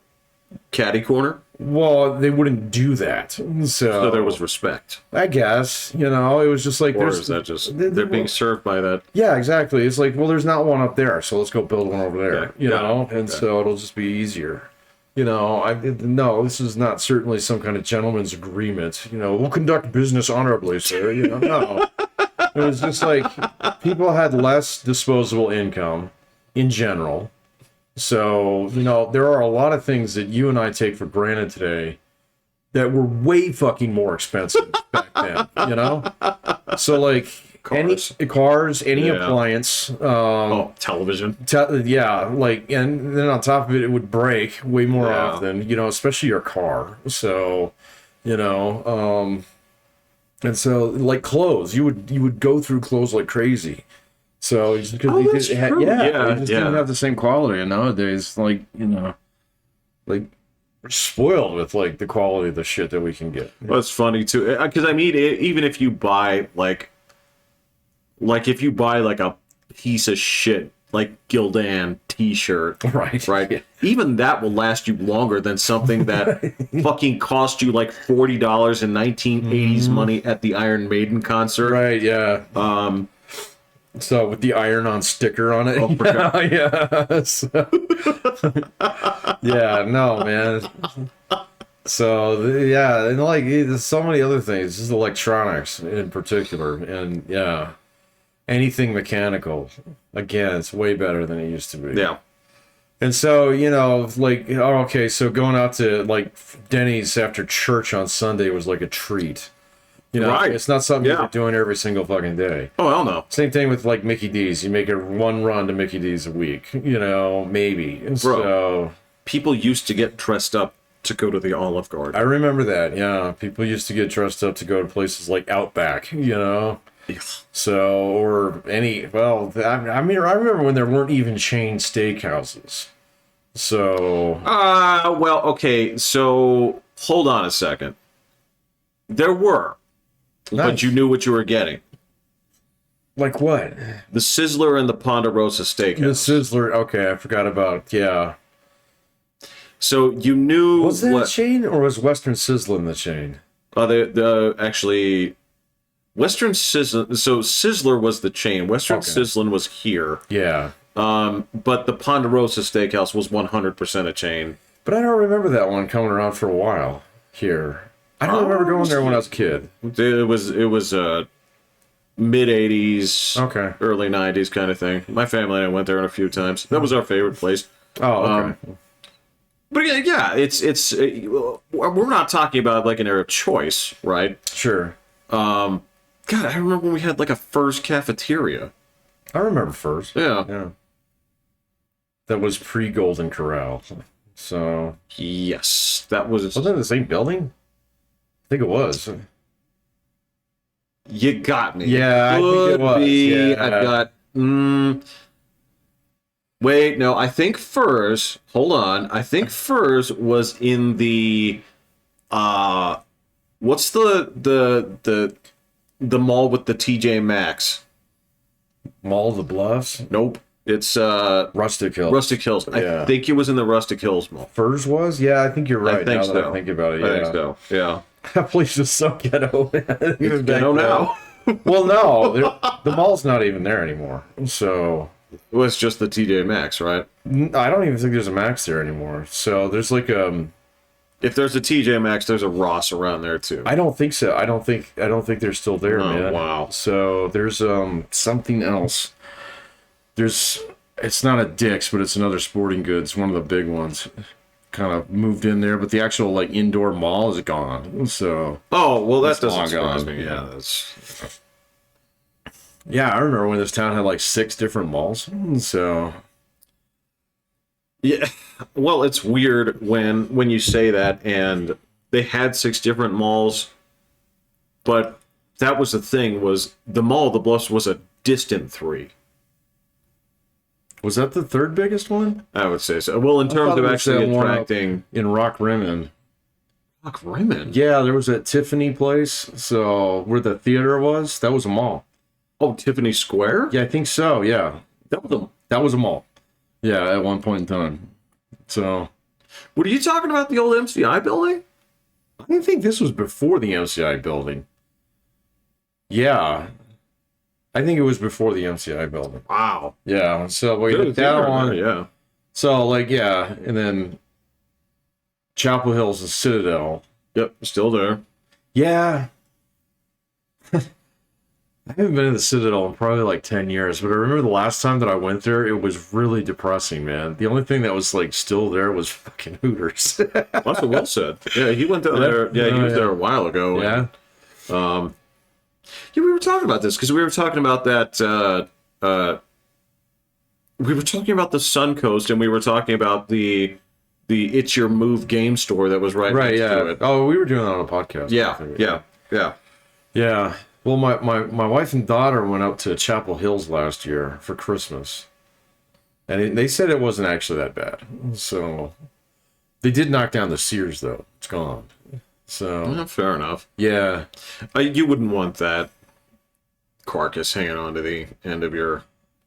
Caddy Corner? well, they wouldn't do that. So there was respect. I guess, it was just like Or is that just... They're being served by that... Yeah, exactly. It's like, well, there's not one up there, so let's go build one over there. Yeah, So it'll just be easier. No, this is not certainly some kind of gentleman's agreement. We'll conduct business honorably, sir. No. It was just like people had less disposable income in general. So, there are a lot of things that you and I take for granted today that were way fucking more expensive back then, So, like, Cars. any Yeah. appliance, television. and then on top of it, it would break way more Yeah. often, especially your car. So, and so like clothes, you would go through clothes like crazy. So because they that's true. Yeah, they just didn't have the same quality. And nowadays, like we're spoiled with like the quality of the shit that we can get. Well, it's funny too, because I mean, even if you buy like if you buy like a piece of shit like Gildan t-shirt, Right. Yeah. even that will last you longer than something that fucking cost you like $40 in 1980s money at the Iron Maiden concert. Right. Yeah. So with the iron-on sticker on it. Oh, forgot. Yeah. Yeah. No, man. So yeah, and like there's so many other things, just electronics in particular, and yeah, anything mechanical. Again, it's way better than it used to be. Yeah. And so, like, oh, okay, so going out to like Denny's after church on Sunday was like a treat. Right. It's not something Yeah. you're doing every single fucking day. Oh, hell no. Same thing with like Mickey D's. You make it one run to Mickey D's a week, maybe. And so People used to get dressed up to go to the Olive Garden. I remember that. Yeah, people used to get dressed up to go to places like Outback. So, or any, well, I mean, I remember when there weren't even chain steakhouses. So, Well, okay, so hold on a second. There were, but Nice. you knew what you were getting. like what? The Sizzler and the Ponderosa The Steakhouse. Sizzler. Okay, I forgot about, yeah. So you knew Was that a what chain or was Western Sizzlin' the chain? actually Western Sizzler. So Sizzler was the chain. Western Okay. Sizzlin was here. Yeah. But the Ponderosa Steakhouse was 100% a chain. But I don't remember that one coming around for a while here. I don't remember going there when I was a kid. It was mid 80s, Okay. early 90s kind of thing. My family and I went there a few times. That was our favorite place. Oh, okay. But yeah, we're not talking about like an era of choice, right? Sure. God, I remember when we had like a Fur's cafeteria. I remember first. Yeah. Yeah. That was pre-Golden Corral. So, Yes, that was. wasn't it the same building? I think it was. You got me. Yeah, I think it Could was, be. yeah. I've got. Wait, no. I think Fur's. Hold on. I think Fur's was in the. What's the mall with the TJ Maxx? Mall of the Bluffs? Nope. It's Rustic Hill. Rustic Hills. Yeah. I think it was in the Rustic Hills Mall. Furs was? Yeah, I think you're right. I think now so. that I think about it. Yeah. I think so. Yeah. That place was so ghetto. Even back Ghetto then. now. Well, no, the mall's not even there anymore. So It was just the TJ Maxx, right? I don't even think there's a Max there anymore. So there's like If there's a TJ Maxx, there's a Ross around there too. I don't think so. I don't think they're still there, Oh, man. wow. So there's something else. It's not a Dick's, but it's another sporting goods, one of the big ones. Kind of moved in there, but the actual like indoor mall is gone. So Oh, well, that It's doesn't long surprise gone. me. Yeah, that's. yeah, I remember when this town had like 6 different malls. So Yeah, well, it's weird when you say that, and they had 6 different malls, but that was the thing, was the Mall of the Bluffs was a distant 3. was that the third biggest one I would say so. Well, in terms thought of it was actually that one up- attracting in Rock Rimmon? Rock Rimmon. Yeah, there was that Tiffany place. So where the theater was, that was a mall. Oh, Tiffany Square. Yeah, I think so. Yeah, that was a mall. Yeah, at one point in time. So Were you talking about the old MCI building? I think this was before the MCI building. Yeah, I think it was before the MCI building. Wow. Yeah. So we Good hit that theater one. there, yeah. So like yeah, and then Chapel Hills and Citadel. Yep, still there. Yeah. I haven't been to the Citadel in probably like 10 years, but I remember the last time that I went there, it was really depressing, man. The only thing that was like still there was fucking Hooters. That's what Will said. Yeah, he went down there. Yeah, he was there a while ago. Yeah. Yeah, we were talking about this because we were talking about that. We were talking about the Suncoast, and we were talking about the It's Your Move game store that was right Right, next yeah. to it. Oh, we were doing that on a podcast. I Yeah, think. yeah. Yeah. Well, my wife and daughter went up to Chapel Hills last year for Christmas. And they said it wasn't actually that bad. So they did knock down the Sears, though. It's gone. So, Fair enough. yeah. You wouldn't want that carcass hanging on to the end of your.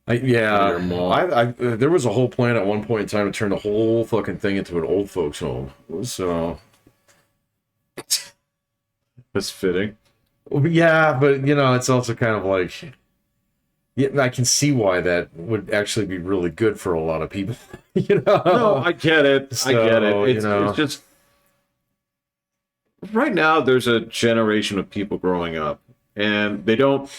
Yeah, Your mall. there was a whole plan at one point in time to turn the whole fucking thing into an old folks home. So That's fitting. yeah, but it's also kind of like, Yeah, I can see why that would actually be really good for a lot of people. You know? No, I get it. I get So, it. you know. It's just right now there's a generation of people growing up, and they don't.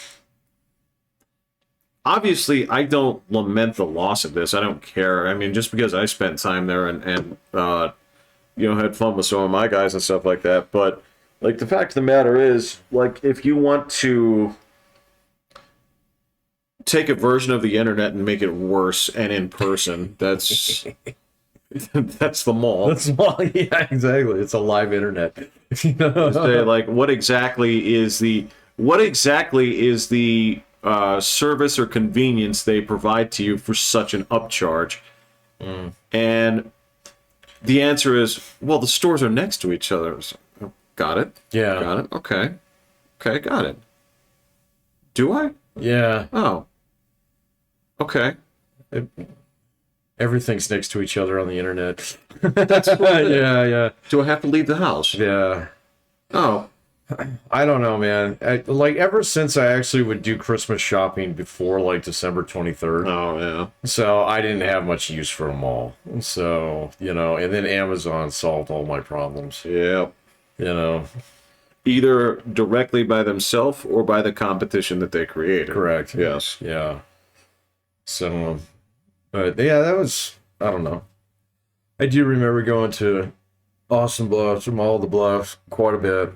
Obviously, I don't lament the loss of this. I don't care. I mean, just because I spent time there and had fun with some of my guys and stuff like that. But like the fact of the matter is, like if you want to take a version of the internet and make it worse and in person, that's that's the mall. That's yeah, exactly. It's a live internet. Say, like what exactly is the service or convenience they provide to you for such an upcharge? And the answer is, well, the stores are next to each other. So, got it. Yeah. Got it. Okay, got it. Do I? Yeah. Oh. Okay. Everything's next to each other on the internet. That's cool. Yeah. Do I have to leave the house? Yeah. Oh. I don't know, man. Like ever since I actually would do Christmas shopping before like December 23rd. Oh, yeah. So I didn't have much use for them all. So, and then Amazon solved all my problems. Yeah. Either directly by themselves or by the competition that they created. Correct. Yes. Yeah. So, but yeah, that was, I don't know. I do remember going to Austin Bluffs, or Mall of the Bluffs, quite a bit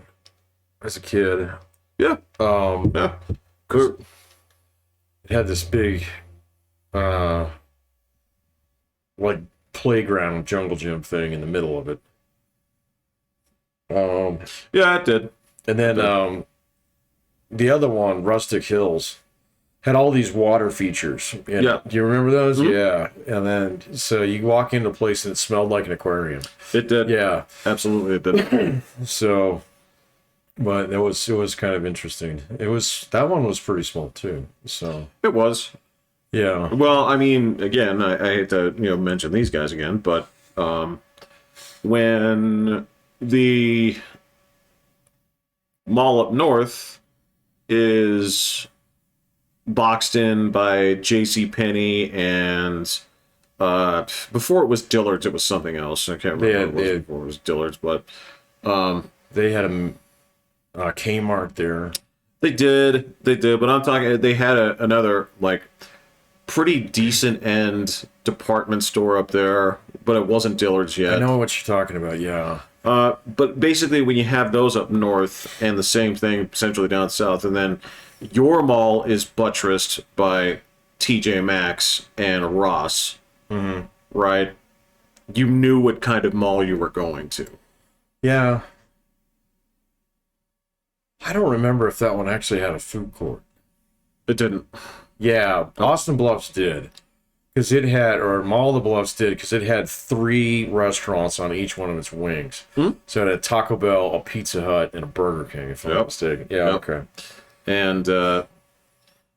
as a kid. Yeah. Yeah. It had this big, like playground jungle gym thing in the middle of it. Yeah, it did. And then the other one, Rustic Hills, had all these water features. Yeah. Do you remember those? Mm-hmm. Yeah. And then, so you walk into a place and it smelled like an aquarium. It did. Yeah. Absolutely, it did. So, but it was kind of interesting. That one was pretty small too. So, It was. yeah. Well, I mean, again, I hate to mention these guys again, but when the mall up north is boxed in by J.C. Penney and before it was Dillard's, it was something else. I can't remember what it was before it was Dillard's, but They had a Kmart there. They did, but I'm talking. They had another like pretty decent end department store up there, but it wasn't Dillard's yet. I know what you're talking about. Yeah. But basically, when you have those up north and the same thing essentially down south, and then your mall is buttressed by TJ Maxx and Ross, right? You knew what kind of mall you were going to. Yeah. I don't remember if that one actually had a food court. It didn't. Yeah, Austin Bluffs did. Because it had, or Mall of the Bluffs did, because it had 3 restaurants on each one of its wings. So it had a Taco Bell, a Pizza Hut, and a Burger King, if I'm not mistaken. Yeah, okay. And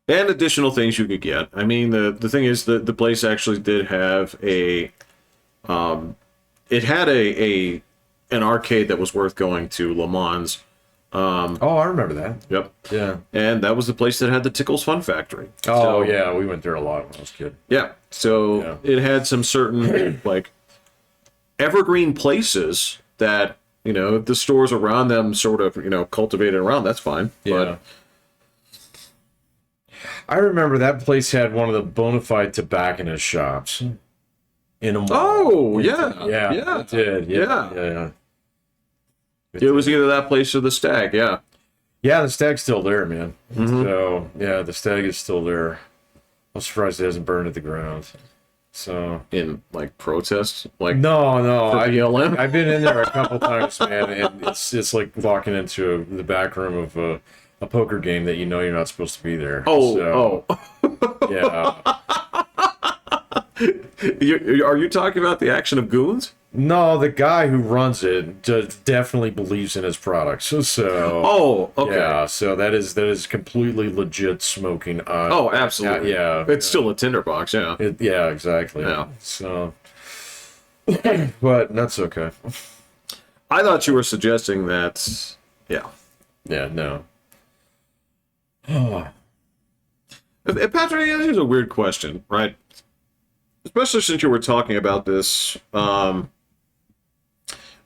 additional things you could get. I mean, the thing is that the place actually did have it had an arcade that was worth going to, Le Mans. I remember that. Yep. Yeah. And that was the place that had the Tickles Fun Factory. Oh, yeah, we went there a lot when I was a kid. Yeah. So it had some certain like evergreen places that, the stores around them sort of, cultivated around. That's fine. Yeah. But I remember that place had one of the bona fide tobacconist shops in a mall. Oh, yeah. Yeah. It did. Yeah. It was either that place or the Stag, yeah. Yeah, the Stag's still there, man. So, yeah, the Stag is still there. I'm surprised it hasn't burned to the ground. So, in like protest, like no, for BLM? I've been in there a couple times, man, and it's like walking into the back room of a poker game that you're not supposed to be there. Yeah. Are you talking about the action of goons? No, the guy who runs it definitely believes in his products. So, okay. Yeah, so that is completely legit smoking. Oh, absolutely. Yeah, it's still a tinderbox. Yeah. Yeah, exactly. Yeah. So, but that's okay. I thought you were suggesting that. Yeah. Yeah. No. Patrick, here's a weird question, right? Especially since you were talking about this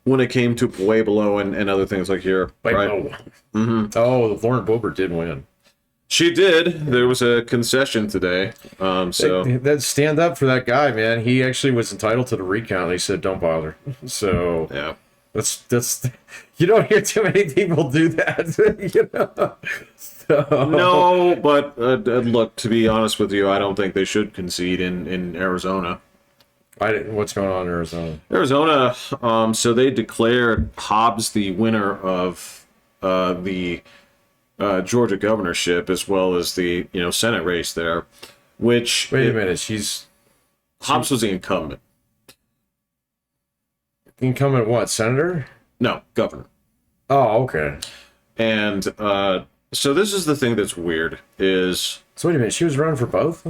when it came to Pueblo and other things like here, Wait, right? no. Oh, Lauren Boebert did win. She did. There was a concession today. So That stand up for that guy, man. He actually was entitled to the recount. They said don't bother. So yeah. that's you don't hear too many people do that. You know. So, No, but look, to be honest with you, I don't think they should concede in Arizona. What's going on in Arizona? Arizona, so they declared Hobbs the winner of the Georgia governorship as well as the Senate race there, which Wait a minute, she's Hobbs was the incumbent. incumbent what? Senator? No, governor. Oh, okay. And so this is the thing that's weird is So wait a minute, she was running for both?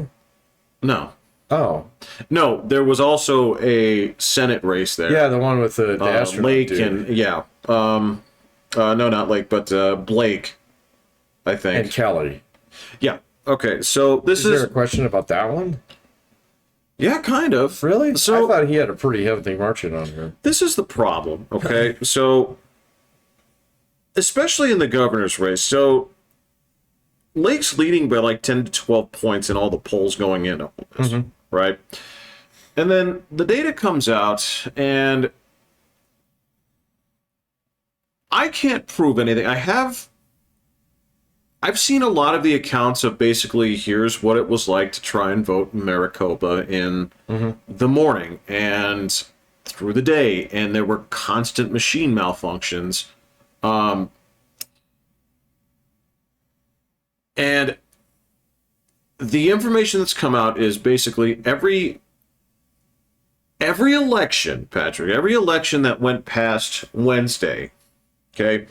no. Oh. No, there was also a Senate race there. Yeah, the one with the astronaut Lake dude. and yeah. No, not Lake, but Blake, I think. And Kelly. Yeah. Okay. So this Is there is a question about that one? yeah, kind of. Really? So I thought he had a pretty heavy margin on her. this is the problem. Okay. So especially in the governor's race, so Lake's leading by like 10 to 12 points in all the polls going in on this, right? And then the data comes out, and I can't prove anything. I've seen a lot of the accounts of basically here's what it was like to try and vote in Maricopa in the morning and through the day, and there were constant machine malfunctions. And the information that's come out is basically every election, Patrick, every election that went past Wednesday, okay,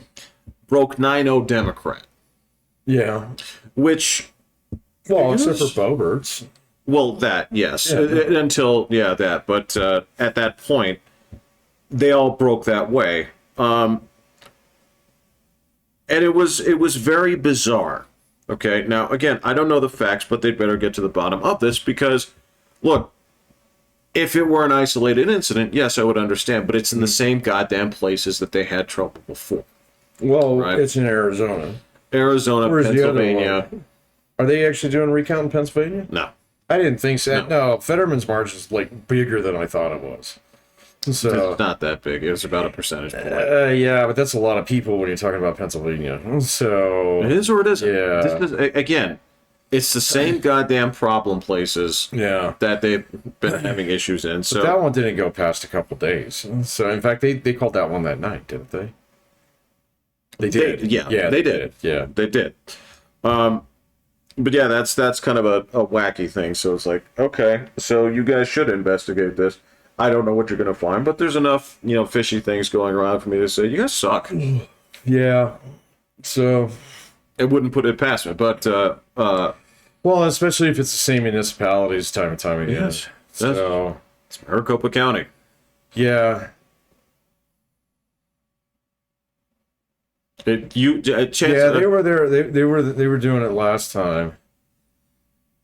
broke 9-0 Democrat, Yeah. which, Well, except for Boebert's. well, that, yes, Yeah. until, yeah, that, but at that point, they all broke that way. And it was very bizarre. Okay, now, again, I don't know the facts, but they'd better get to the bottom of this because, look, if it were an isolated incident, yes, I would understand, but it's in the same goddamn places that they had trouble before. Well, Right. it's in Arizona. Arizona, Where's the other Pennsylvania. one? Are they actually doing a recount in Pennsylvania? No, I didn't think so. No, Fetterman's margin is like bigger than I thought it was. So it's not that big. It was about a percentage point. yeah, but that's a lot of people when you're talking about Pennsylvania. So It is or it isn't. Yeah. This is, again, it's the same goddamn problem places yeah. that they've been having issues in. So That one didn't go past a couple days. So in fact, they called that one that night, didn't they? They did. They did. Yeah. They did. But yeah, that's kind of a wacky thing. So it's like, okay, so you guys should investigate this. I don't know what you're going to find, but there's enough, fishy things going around for me to say, you guys suck. Yeah. So, It wouldn't put it past me, but well, especially if it's the same municipalities time and time again. Yes. So, it's Maricopa County. yeah. Chance, Yeah, they were there. They were doing it last time,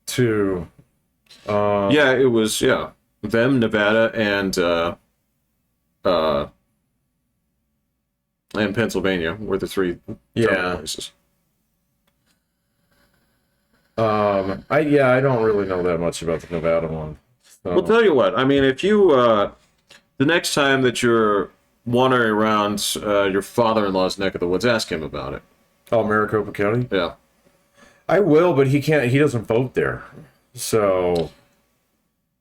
too. yeah, it was them, Nevada, and Pennsylvania were the three places. I don't really know that much about the Nevada one. So. Well, tell you what. I mean, if you the next time that you're wandering around your father-in-law's neck of the woods, ask him about it. Oh, Maricopa County. Yeah. I will, but he can't. He doesn't vote there, so.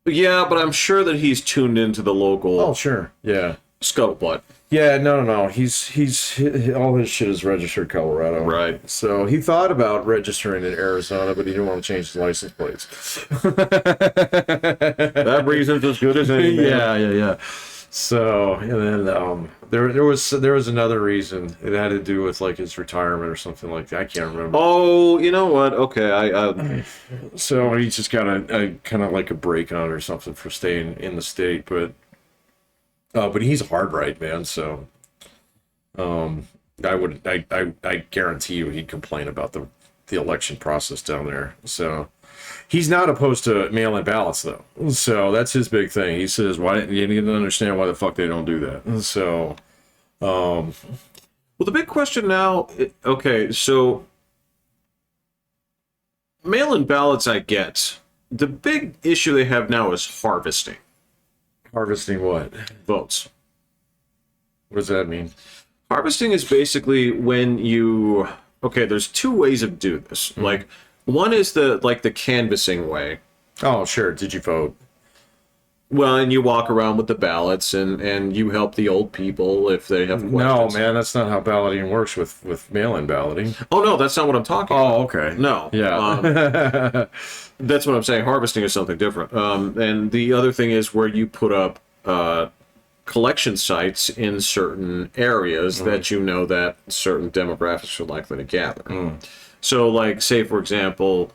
Yeah, but I'm sure that he's tuned into the local Oh, sure. Yeah. scuttlebutt. Yeah. No. He's all his shit is registered Colorado. Right. So he thought about registering in Arizona, but he didn't want to change his license plates. That reason's as good as any. Man. Yeah. So, and then there was another reason. It had to do with like his retirement or something like that. I can't remember. Oh, you know what? Okay, I So he just got a kind of like a break on it or something for staying in the state, but he's a hard right, man. So, I guarantee you he'd complain about the election process down there. So, He's not opposed to mail-in ballots, though. So that's his big thing. He says, "Why you need to understand why the fuck they don't do that?" So, Well, the big question now, okay, so mail-in ballots, I get. The big issue they have now is harvesting harvesting what? votes. What does that mean? Harvesting is basically when you, okay, there's two ways of doing this. Like, one is the canvassing way. Oh, sure. Did you vote? Well, and you walk around with the ballots and you help the old people if they have questions. No, man, that's not how balloting works with mail-in balloting. Oh, no, that's not what I'm talking about. Oh, okay. No. Yeah. That's what I'm saying. Harvesting is something different. And the other thing is where you put up collection sites in certain areas that you know that certain demographics are likely to gather. So, like, say, for example,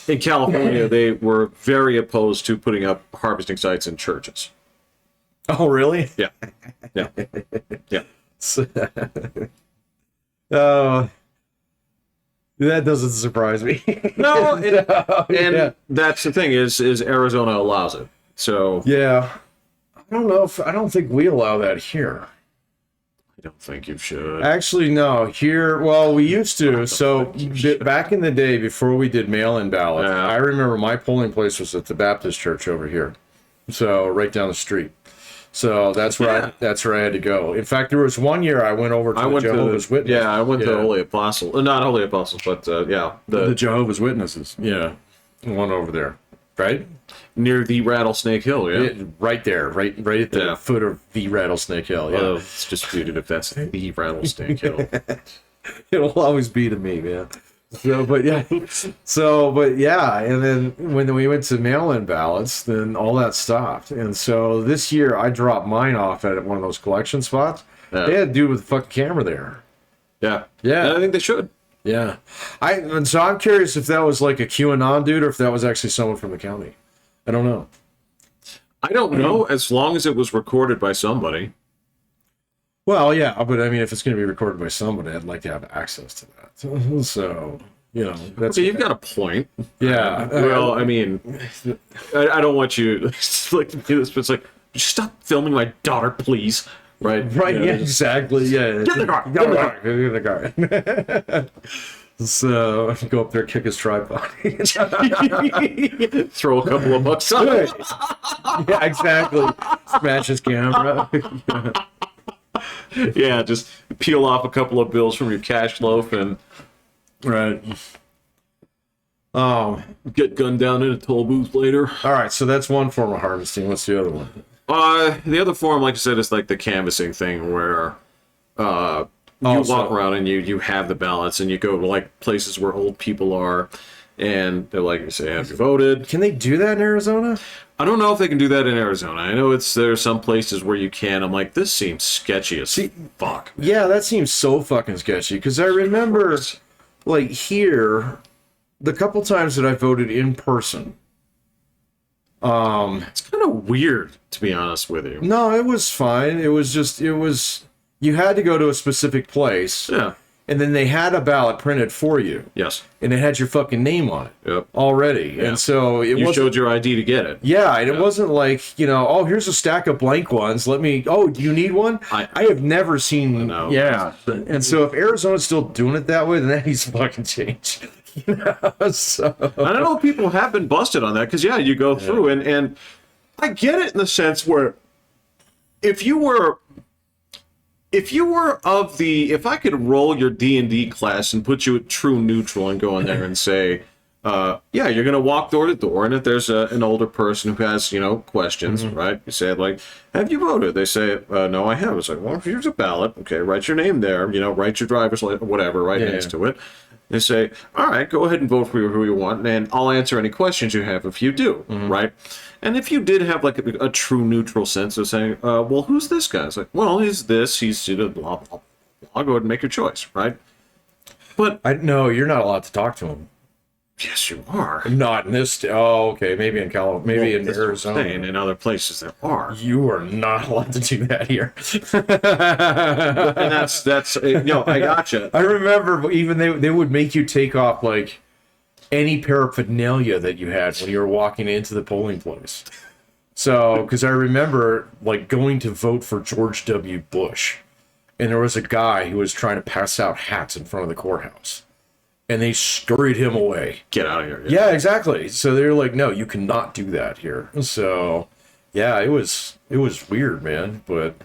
in California, they were very opposed to putting up harvesting sites in churches. Oh, really? Yeah. Yeah. Yeah. That doesn't surprise me. No, and yeah. that's the thing is Arizona allows it. So Yeah. I don't think we allow that here. I don't think you should. Actually, no. Here, well, we used to. So back in the day, before we did mail-in ballots, Yeah. I remember my polling place was at the Baptist church over here. So right down the street. So that's where Yeah. that's where I had to go. In fact, there was one year I went over to the Jehovah's Witnesses. Yeah, I went to Yeah. Holy Apostle. Not Holy Apostles, but yeah, The Jehovah's Witnesses. Yeah. One over there. Right? near the Rattlesnake Hill. Yeah. Right there, right at the Yeah. foot of the Rattlesnake Hill. Yeah. Well, it's disputed if that's the Rattlesnake Hill. It'll always be to me, man. So, but yeah, and then when we went to mail-in ballots, then all that stopped. And so this year, I dropped mine off at one of those collection spots. Yeah. They had a dude with a fucking camera there. Yeah. Yeah. And I think they should. Yeah, and so I'm curious if that was like a QAnon dude or if that was actually someone from the county. I don't know. I don't know, as long as it was recorded by somebody. Well, yeah, but I mean, if it's going to be recorded by somebody, I'd like to have access to that. So, you know, that's Okay, you've got a point. yeah. Well, I mean, I don't want you like to do this, but it's like, just stop filming my daughter, please. Right? Right, You know, yeah, just- exactly. Yeah. Get in the car, Get in the car. Get in the car. So go up there, kick his tripod. Throw a couple of bucks on it. Yeah, exactly. Smash his camera. Yeah, just peel off a couple of bills from your cash loaf and Right. get gunned down in a toll booth later. All right. So that's one form of harvesting. What's the other one? The other form, like I said, is like the canvassing thing where you walk around and you have the ballots and you go to like places where old people are and they're like, you say, have you voted? Can they do that in Arizona? I don't know if they can do that in Arizona. I know there are some places where you can. I'm like, this seems sketchy as fuck. Yeah, that seems so fucking sketchy. Because I remember, like here, the couple times that I voted in person. It's kind of weird, to be honest with you. No, it was fine. It was you had to go to a specific place, Yeah. and then they had a ballot printed for you, Yes. and it had your fucking name on it Yep. already. Yeah. And so it You wasn't. showed your ID to get it. Yeah, and it wasn't like, oh, here's a stack of blank ones. Do you need one? I have never seen. know. Yeah. And so if Arizona's still doing it that way, then that needs to fucking change. So. I don't know if people have been busted on that because you go through and I get it in the sense where if I could roll your D&D class and put you at true neutral and go in there and say, you're gonna walk door to door, and if there's an older person who has questions, right? You say like, have you voted? They say, no, I have. It's like, well, here's a ballot. Okay, write your name there. Write your driver's license, whatever, right next to it. They say, all right, go ahead and vote for who you want, and I'll answer any questions you have if you do, right? And if you did have like a true neutral sense of saying, well, who's this guy? It's like, well, he's this, he's blah, blah, blah. I'll go ahead and make your choice, right? But No, you're not allowed to talk to him. Yes, you are. Not in this. Oh, okay. Maybe in California. Maybe in That's what I'm Arizona. saying. In other places there are. You are not allowed to do that here. And that's I gotcha. I remember even they would make you take off like any paraphernalia that you had when you were walking into the polling place. So, because I remember like going to vote for George W. Bush, and there was a guy who was trying to pass out hats in front of the courthouse, and they scurried him away. Get out of here. Yeah, exactly. So they're like, no, you cannot do that here. So, yeah, it was weird, man. But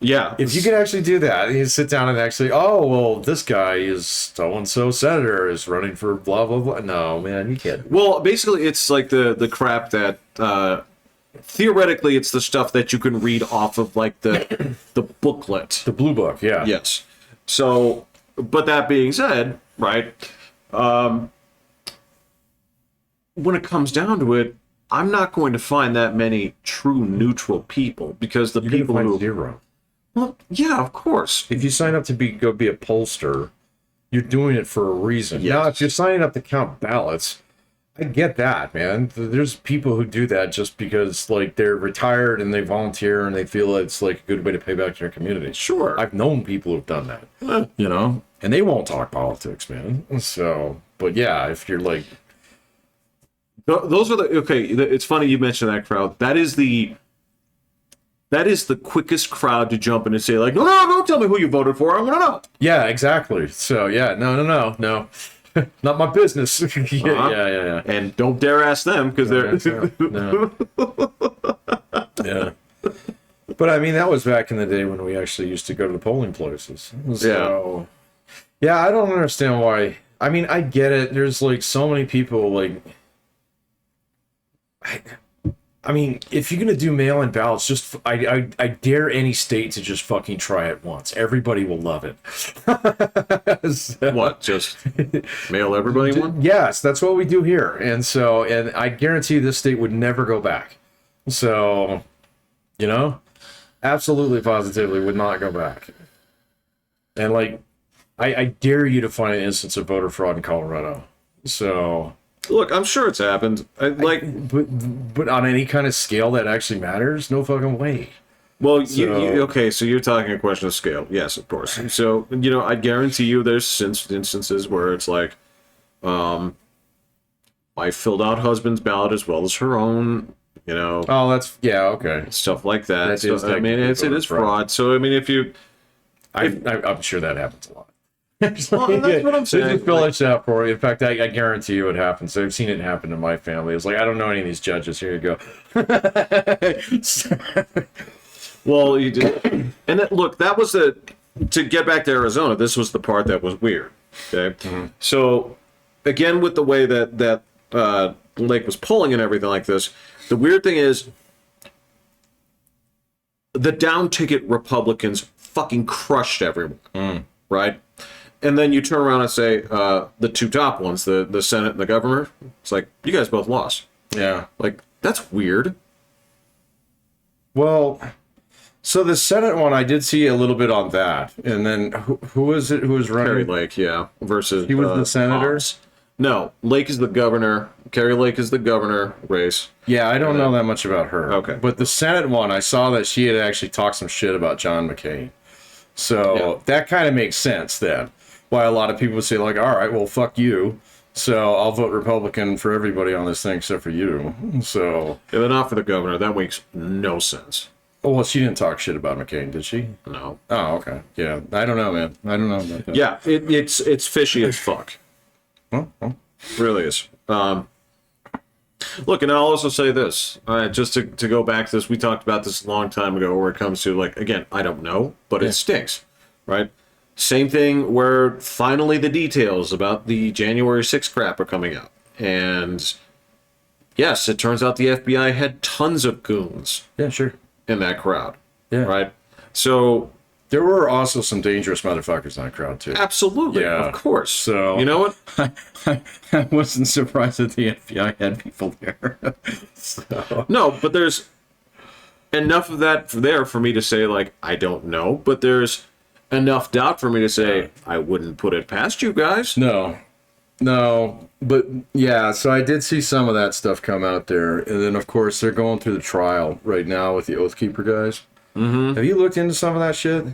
Yeah. if you could actually do that, you sit down and actually, oh, well, this guy is so-and-so senator is running for blah, blah, blah. No, man, you can't. Well, basically, it's like the crap that theoretically it's the stuff that you can read off of like the booklet. The blue book, yeah. Yes. So, but that being said, right? When it comes down to it, I'm not going to find that many true neutral people because the You're gonna people find who, zero. well, yeah, of course. If you sign up to go be a pollster, you're doing it for a reason. Now, Yes. if you're signing up to count ballots, I get that, man. There's people who do that just because, like, they're retired and they volunteer and they feel it's like a good way to pay back to their community. Sure. I've known people who've done that, you know, and they won't talk politics, man. So, but yeah, if you're like, Those are the okay. It's funny you mentioned that crowd. That is the quickest crowd to jump in and say like, no, don't tell me who you voted for. I want to know. yeah, exactly. So, yeah, no, not my business. Yeah, Uh-huh. yeah. And don't dare ask them because they're. No. Yeah. But I mean, that was back in the day when we actually used to go to the polling places. So, yeah, I don't understand why. I mean, I get it. There's like so many people like. I mean, if you're gonna do mail-in ballots, just I dare any state to just fucking try it once. Everybody will love it. So- What? Just mail everybody one? Yes, that's what we do here, and I guarantee this state would never go back. So, you know, absolutely, positively would not go back. And like, I dare you to find an instance of voter fraud in Colorado. So. Look, I'm sure it's happened. But on any kind of scale that actually matters, no fucking way. Well, So- okay, so you're talking a question of scale. Yes, of course. So, I guarantee you there's instances where it's like, I filled out husband's ballot as well as her own, Oh, that's okay. stuff like that. That So, is I mean, it technically is voter fraud. fraud. So, I mean, if you, I'm sure that happens a lot. Well, that's what I'm They saying. just fill it out for you. In fact, I guarantee you it happens. I've seen it happen to my family. It's like, I don't know any of these judges. Here you go. Well, you did. And look, that was to get back to Arizona, this was the part that was weird. Okay. Mm-hmm. So, again, with the way that Lake was polling and everything like this, the weird thing is the down ticket Republicans fucking crushed everyone. Right? And then you turn around and say, the two top ones, the Senate and the governor, it's like, you guys both lost. Yeah. Like, that's weird. Well, so the Senate one, I did see a little bit on that. And then who was it who was running? Kerry Lake, yeah, versus He was the senator? Hobbs. No, Lake is the governor. Kerry Lake is the governor race. Yeah, I don't know that much about her. Okay. But the Senate one, I saw that she had actually talked some shit about John McCain. So that kind of makes sense then. Why a lot of people would say, like, all right, well, fuck you. So I'll vote Republican for everybody on this thing except for you. So, If they're not for the governor, that makes no sense. oh, well, she didn't talk shit about McCain, did she? No. Oh, okay. Yeah, I don't know, man. I don't know about that. Yeah, it's fishy as fuck. Well, Really is. Look, and I'll also say this, just to go back to this, we talked about this a long time ago where it comes to, like, again, I don't know, but it stinks, right? Same thing where finally the details about the January 6th crap are coming out. And yes, it turns out the FBI had tons of goons yeah, sure. in that crowd, Yeah. right? So, There were also some dangerous motherfuckers in that crowd, too. absolutely, Yeah. of course. So- you know what? I wasn't surprised that the FBI had people there. So. No, but there's enough of that there for me to say, like, I don't know, but there's enough doubt for me to say, I wouldn't put it past you guys. No. No, but yeah, so I did see some of that stuff come out there. And then, of course, they're going through the trial right now with the Oathkeeper guys. Mm-hmm. Have you looked into some of that shit?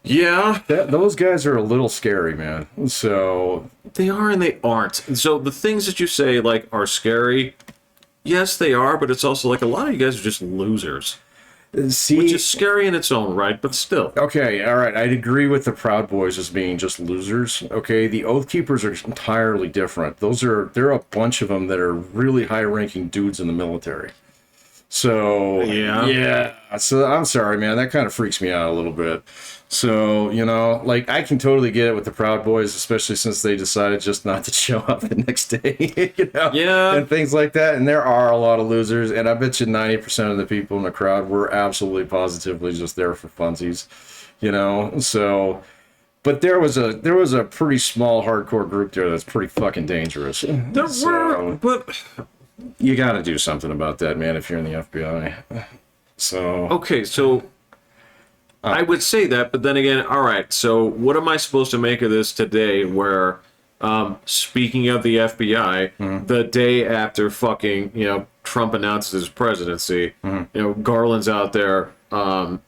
Yeah, Those guys are a little scary, man. So, they are and they aren't. And so the things that you say like are scary. Yes, they are, but it's also like a lot of you guys are just losers, see, which is scary in its own right, but still. okay, all right, I'd agree with the Proud Boys as being just losers. Okay, the Oath Keepers are entirely different. There are a bunch of them that are really high-ranking dudes in the military. So, yeah. So I'm sorry, man. That kind of freaks me out a little bit. So, like, I can totally get it with the Proud Boys, especially since they decided just not to show up the next day, Yeah. and things like that. And there are a lot of losers, and I bet you 90% of the people in the crowd were absolutely positively just there for funsies, So, but there was a pretty small hardcore group there that's pretty fucking dangerous. There were, but you got to do something about that, man, if you're in the FBI. So, okay, so I would say that, but then again, all right, so what am I supposed to make of this today where, speaking of the FBI, the day after fucking, Trump announces his presidency, Garland's out there, the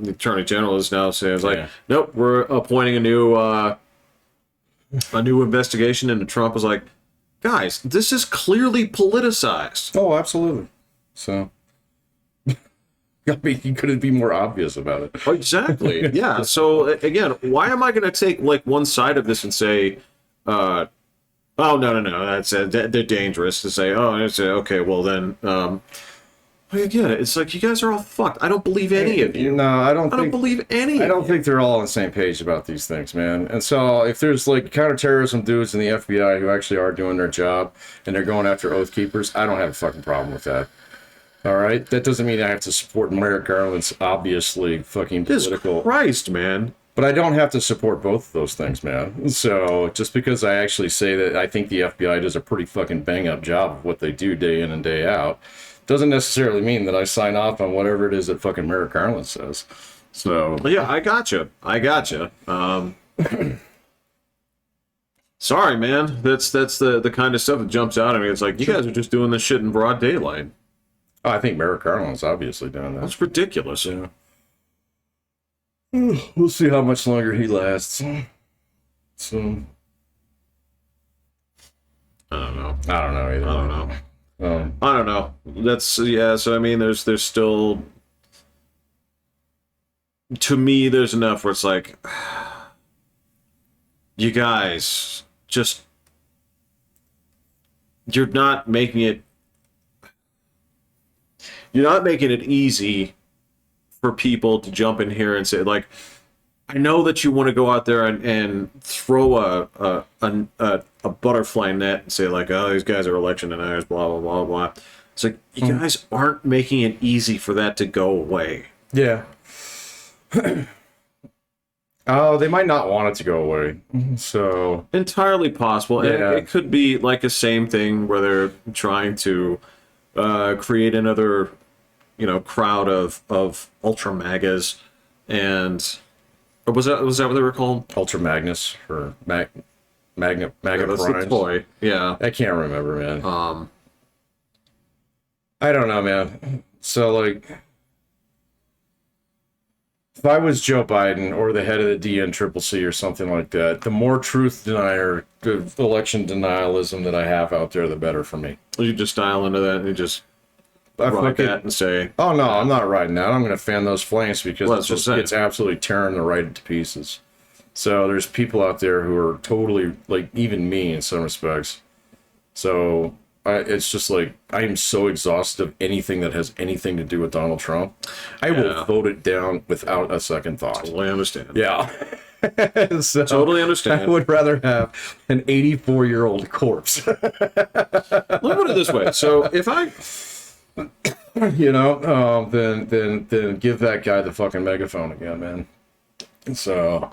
Attorney General is now saying, nope, we're appointing a new investigation into Trump. Is like, guys, this is clearly politicized. Oh, absolutely. So, I mean, you couldn't be more obvious about it. Exactly. Yeah. So again, why am I going to take like one side of this and say, oh no, that's they're dangerous to say. Oh, it's okay. Well then, again, it's like you guys are all fucked. I don't believe any of you. No, I don't believe any. I don't think they're all on the same page about these things, man. And so if there's like counterterrorism dudes in the FBI who actually are doing their job and they're going after Oath Keepers, I don't have a fucking problem with that. All right, that doesn't mean I have to support Merrick Garland's obviously fucking political. Christ, man. But I don't have to support both of those things, man. So just because I actually say that I think the FBI does a pretty fucking bang up job of what they do day in and day out, doesn't necessarily mean that I sign off on whatever it is that fucking Merrick Garland says. So yeah, I gotcha. Sorry, man. That's the kind of stuff that jumps out at me. It's like you guys are just doing this shit in broad daylight. Oh, I think Merrick Garland's obviously doing that. That's ridiculous. Yeah. We'll see how much longer he lasts. So I don't know. I don't know either. I don't know. That's yeah. So I mean, there's still, to me, there's enough where it's like, you guys just, you're not making it easy for people to jump in here and say, like, I know that you want to go out there and throw a butterfly net and say, like, oh, these guys are election deniers, blah, blah, blah, blah. It's like, you guys aren't making it easy for that to go away. Yeah. Oh, they might not want it to go away. So entirely possible. Yeah. And it could be like the same thing where they're trying to create another, crowd of ultra magas, and or was that what they were called? Ultra Magnus or Maga Yeah, that's Primes. the toy. Yeah. I can't remember, man. I don't know, man. So like, if I was Joe Biden or the head of the DNCCC or something like that, the more truth denier, election denialism that I have out there, the better for me. You just dial into that and you just rock that and say, oh no, I'm not riding that. I'm going to fan those flames because Well, it's absolutely tearing the right to pieces. So there's people out there who are totally, like, even me in some respects. So it's just like, I am so exhausted of anything that has anything to do with Donald Trump. I will vote it down without a second thought. Totally understand. Yeah. So Totally understand. I would rather have an 84-year-old corpse. Let me put it this way. So if I... then give that guy the fucking megaphone again, man. So,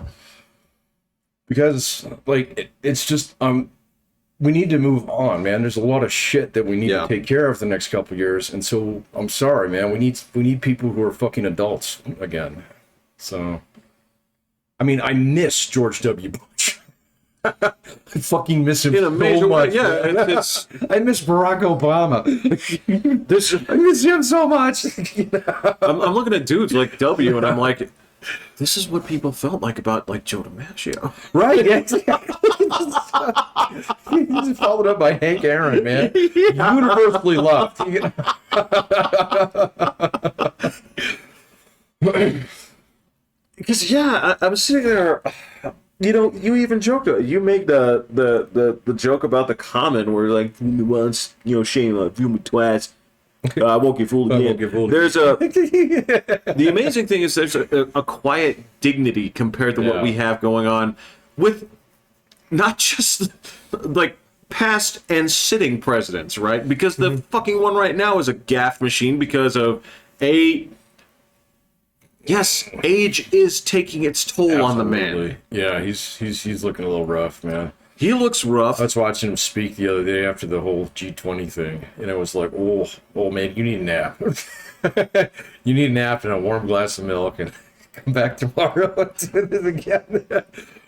because like it's just we need to move on, man. There's a lot of shit that we need to take care of the next couple of years, and so I'm sorry, man. We need people who are fucking adults again. So, I mean, I miss George W. Bush. I fucking miss him in a major so much. way. Yeah, man. it's I miss Barack Obama. this. I miss him so much. I'm looking at dudes like W, and I'm like, this is what people felt like about like Joe DiMaggio. Right? Yeah. He's followed up by Hank Aaron, man. Universally loved. Because I was sitting there. You know, you even joked. You make the joke about the comment where like once Shane fool me twice. I won't get fooled again. won't get fooled There's the amazing thing is there's a quiet dignity compared to what Yeah. we have going on with not just like past and sitting presidents, right? Because the fucking one right now is a gaffe machine because of yes, age is taking its toll on the man. Absolutely. Yeah, he's looking a little rough, man. He looks rough. I was watching him speak the other day after the whole G20 thing, and it was like, oh man, you need a nap. You need a nap and a warm glass of milk, and come back tomorrow and do this again.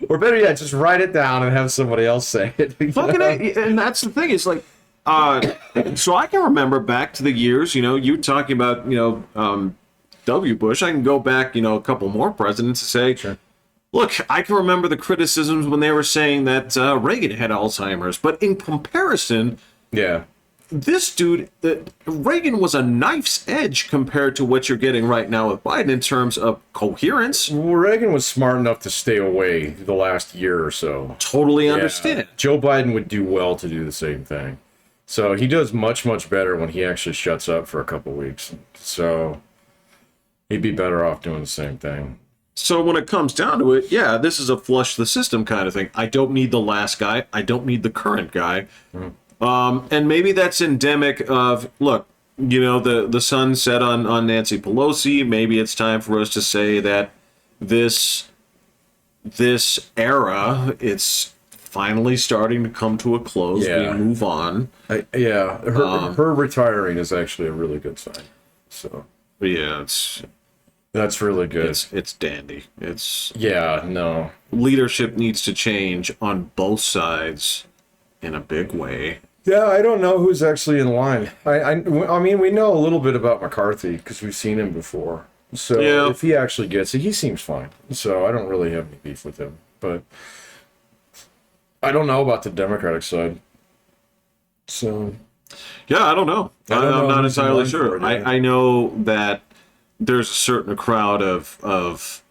Or better yet, just write it down and have somebody else say it. Fucking A, and that's the thing. It's like, so I can remember back to the years. You talking about W. Bush. I can go back, a couple more presidents to say. Sure. Look, I can remember the criticisms when they were saying that Reagan had Alzheimer's, but in comparison, Yeah. this dude, Reagan was a knife's edge compared to what you're getting right now with Biden in terms of coherence. Well, Reagan was smart enough to stay away the last year or so. Totally Yeah. understand. Joe Biden would do well to do the same thing. So he does much, much better when he actually shuts up for a couple weeks. So he'd be better off doing the same thing. So when it comes down to it, yeah, this is a flush the system kind of thing. I don't need the last guy. I don't need the current guy. And maybe that's endemic of, look, the sun set on Nancy Pelosi. Maybe it's time for us to say that this era, it's finally starting to come to a close. Yeah. We move on. Her retiring is actually a really good sign. So Yeah, that's really good. it's dandy. Yeah, no. Leadership needs to change on both sides in a big way. Yeah, I don't know who's actually in line. I mean, we know a little bit about McCarthy because we've seen him before. So Yeah. if he actually gets it, he seems fine. So I don't really have any beef with him. But I don't know about the Democratic side. So Yeah, I don't know. I don't know I'm not who's in entirely line sure. for it, yeah. I know that there's a certain crowd of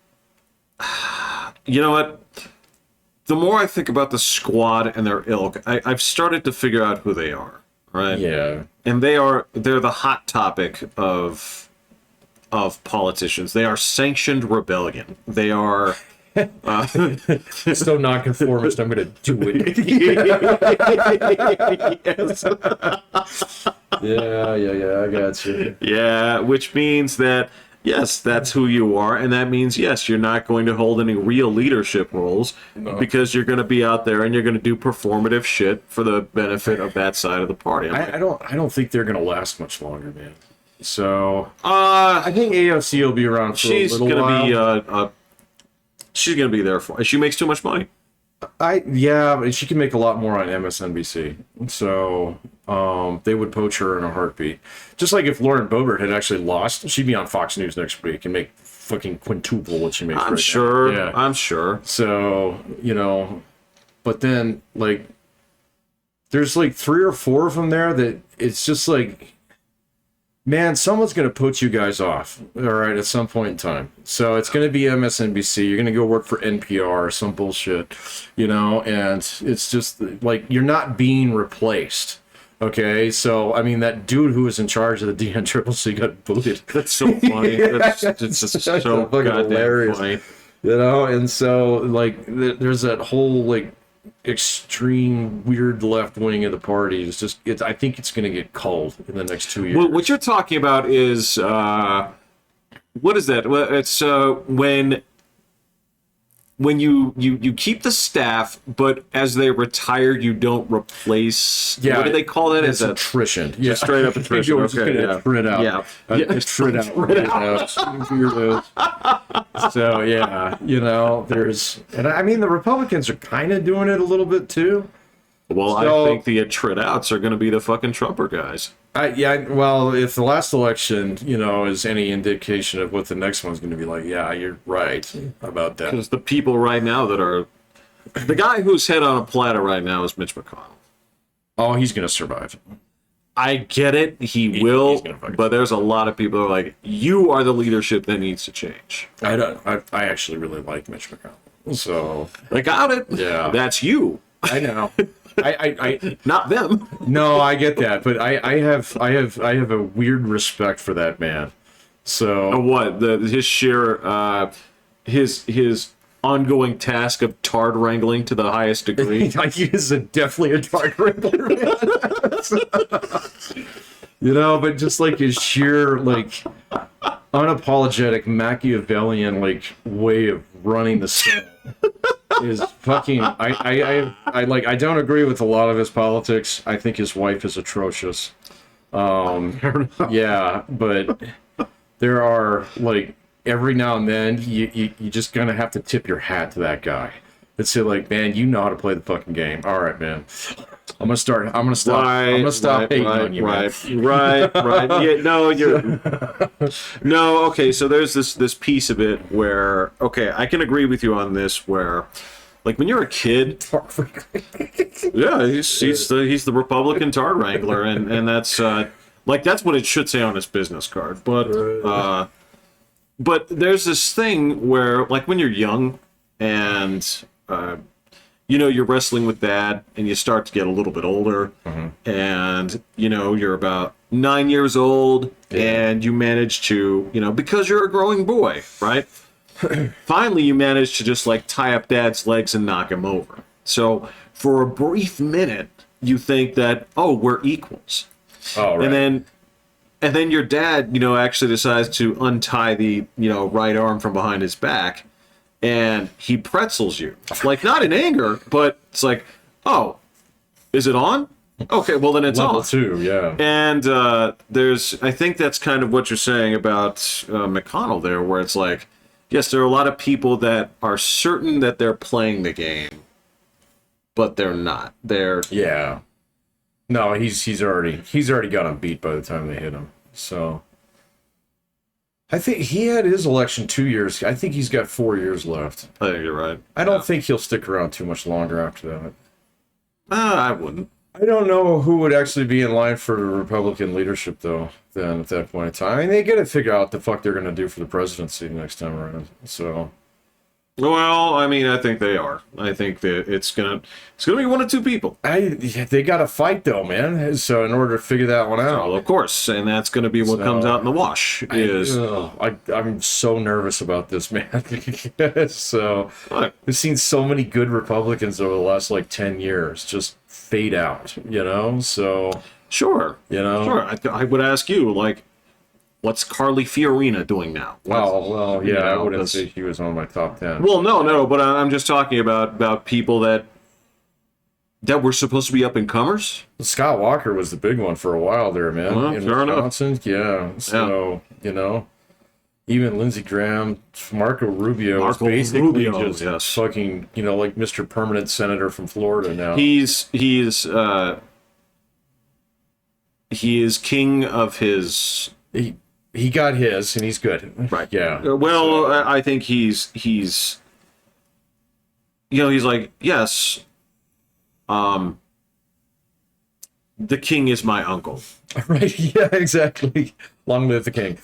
you know what? The more I think about the squad and their ilk, I've started to figure out who they are. Right? yeah, And they're the hot topic of politicians. They are sanctioned rebellion. They are so nonconformist. I'm gonna do it. yes. Yeah. I got you. Yeah, which means that, yes, that's who you are. And that means, yes, you're not going to hold any real leadership roles because you're going to be out there and you're going to do performative shit for the benefit of that side of the party. I don't think they're gonna last much longer, man. So I I think AOC will be around for a she's little going while. to be, she's going to be there for, she makes too much money. But she can make a lot more on MSNBC. So they would poach her in a heartbeat. Just like if Lauren Boebert had actually lost, she'd be on Fox News next week and make fucking quintuple what she makes I'm right sure. now. Yeah. I'm sure. So, but then like there's like 3 or 4 of them there that it's just like, man, someone's going to put you guys off, all right, at some point in time. So it's going to be MSNBC. You're going to go work for NPR or some bullshit, and it's just like you're not being replaced. Okay, so I mean that dude who was in charge of the DNCCC got booted. That's so funny. That's just so fucking goddamn hilarious. funny. And so like there's that whole like extreme weird left wing of the party. I think it's going to get culled in the next 2 years. Well, what you're talking about is what is that? Well, it's when when you keep the staff, but as they retire, you don't replace. Yeah, what do they call that? It's Is that attrition. Yeah, straight up attrition? We're just Okay, gonna yeah. trid out. Yeah. Trid out. Weirdos. So yeah, there's, and I mean the Republicans are kind of doing it a little bit too. Well, So- I think the trid outs are going to be the fucking Trumper guys. Well, if the last election, is any indication of what the next one's going to be like, yeah, you're right about that. Because the people right now that are, the guy who's head on a platter right now is Mitch McConnell. Oh, he's going to survive. I get it, he will, he's gonna fucking- but there's a lot of people who are like, you are the leadership that needs to change. I actually really like Mitch McConnell. So I got it. Yeah. That's you, I know. I not them. no, I get that, but I have a weird respect for that man. So What his sheer his ongoing task of tard wrangling to the highest degree. he is definitely a dark wrangler, man. But just like his sheer unapologetic Machiavellian way of running the Senate is fucking. I don't agree with a lot of his politics. I think his wife is atrocious. Yeah, but there are every now and then you just gonna have to tip your hat to that guy and say man, you know how to play the fucking game. All right, man. I'm gonna stop hating on you, man. Right. Yeah, no, you're no. Okay, so there's this piece of it where I can agree with you on this. Where when you're a kid, yeah, he's the Republican tard wrangler, and that's that's what it should say on his business card. But there's this thing where when you're young and you're wrestling with that and you start to get a little bit older and you're about 9 years old and you manage to because you're a growing boy, right? Finally you manage to just tie up dad's legs and knock him over. So for a brief minute you think that we're equals. Oh, right. And then your dad actually decides to untie the right arm from behind his back and he pretzels you. Not in anger, but it's is it on? Okay, well then it's Level on. 2, yeah. And I think that's kind of what you're saying about McConnell there, where it's yes, there are a lot of people that are certain that they're playing the game, but they're not. Yeah. No, he's already got him beat by the time they hit him. So I think he had his election 2 years. I think he's got 4 years left. I think you're right. I don't think he'll stick around too much longer after that. I wouldn't. I don't know who would actually be in line for Republican leadership, though, then at that point in time. I mean, they got to figure out what the fuck they're going to do for the presidency next time around. So, well, I mean, I think they are. I think that it's gonna be one of two people. they got to fight, though, man. So, in order to figure that one out. Well, of course, and that's going to be what comes out in the wash. I'm so nervous about this, man. So, What? I've seen so many good Republicans over the last 10 years just fade out, So, Sure. Sure. I would ask you, what's Carly Fiorina doing now? Well, yeah, I wouldn't that's- say he was on my top 10. Well, no, but I'm just talking about people that were supposed to be up and comers. Scott Walker was the big one for a while there, man. Well, in fair enough. Wisconsin. Yeah. So, even Lindsey Graham, Marco Rubio is basically Rubio, just yes. fucking, like Mr. Permanent Senator from Florida now. He is king of his. He got his, and he's good. Right. Yeah. Well, I think he's he's yes, the king is my uncle. Right. Yeah, exactly. Long live the king.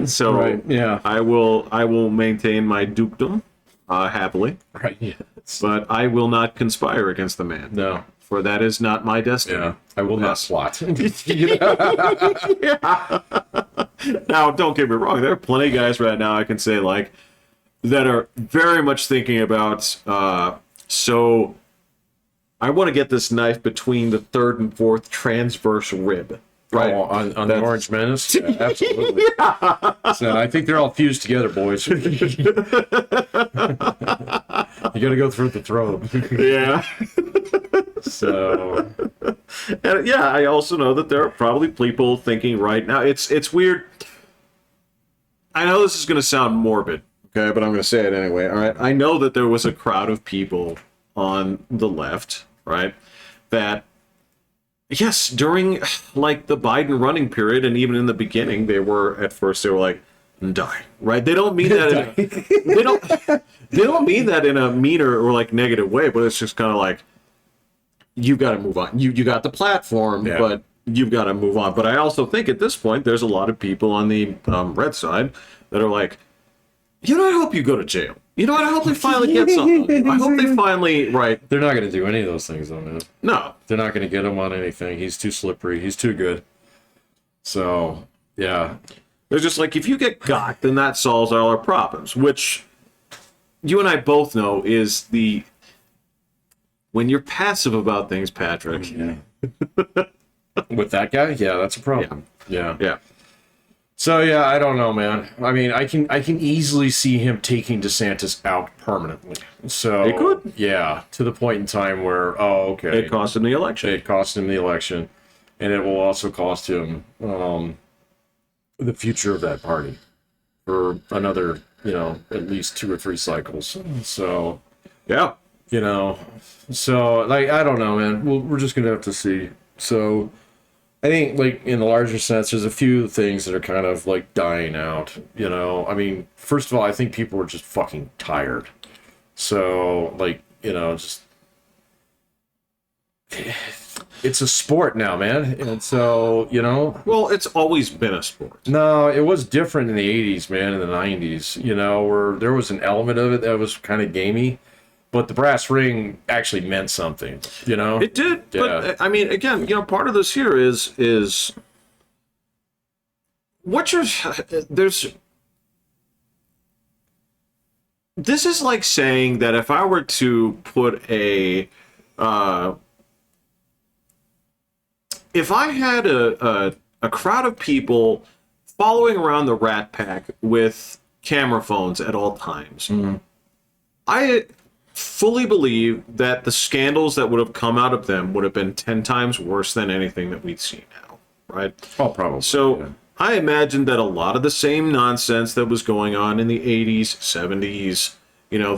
So Right, yeah. I will maintain my dukedom happily, Right. Yeah. but I will not conspire against the man. No. For that is not my destiny. Yeah. I will not Yes. plot. Now, don't get me wrong. There are plenty of guys right now I can say that are very much thinking about. So, I want to get this knife between the third and fourth transverse rib. right? Oh, on the That's- Orange Menace? Yeah, absolutely. So I think they're all fused together, boys. You gotta go through the throat. Yeah. So, And yeah, I also know that there are probably people thinking right now. It's weird. I know this is going to sound morbid, okay, but I'm going to say it anyway. All right. I know that there was a crowd of people on the left, right, that yes, during like the Biden running period and even in the beginning, they were like die, right? They don't mean that they don't mean that in a meaner or like negative way, but it's just kind of like you got to move on. You got the platform, Yeah. but you've got to move on. But I also think at this point, there's a lot of people on the red side that are like, you know, I hope you go to jail. You know what? I hope they finally get something. I hope they finally, right? they're not gonna do any of those things, though, man. No. They're not gonna get him on anything. He's too slippery. He's too good. So, yeah. They're just like, if you get got, then that solves all our problems, which you and I both know is when you're passive about things, Patrick. Yeah. With that guy? Yeah, that's a problem. Yeah. Yeah. So yeah, I don't know, man. I mean, I can easily see him taking DeSantis out permanently. So It could. Yeah, to the point in time where okay, It cost him the election. it cost him the election, and it will also cost him the future of that party for another, at least 2 or 3 cycles. So Yeah. so like I don't know, man. We're just gonna have to see. So I think like in the larger sense, there's a few things that are kind of like dying out. I mean, first of all, I think people are just fucking tired. So like just it's a sport now, man, and so Well, it's always been a sport. no, it was different in the 80s, man, in the 90s, where there was an element of it that was kind of gamey, but the brass ring actually meant something, It did, Yeah. but I mean, again, part of this here is what you're this is like saying that if I were to put if I had a crowd of people following around the Rat Pack with camera phones at all times, I fully believe that the scandals that would have come out of them would have been 10 times worse than anything that we'd see now, right? Oh, probably. So yeah. I imagine that a lot of the same nonsense that was going on in the 80s, 70s,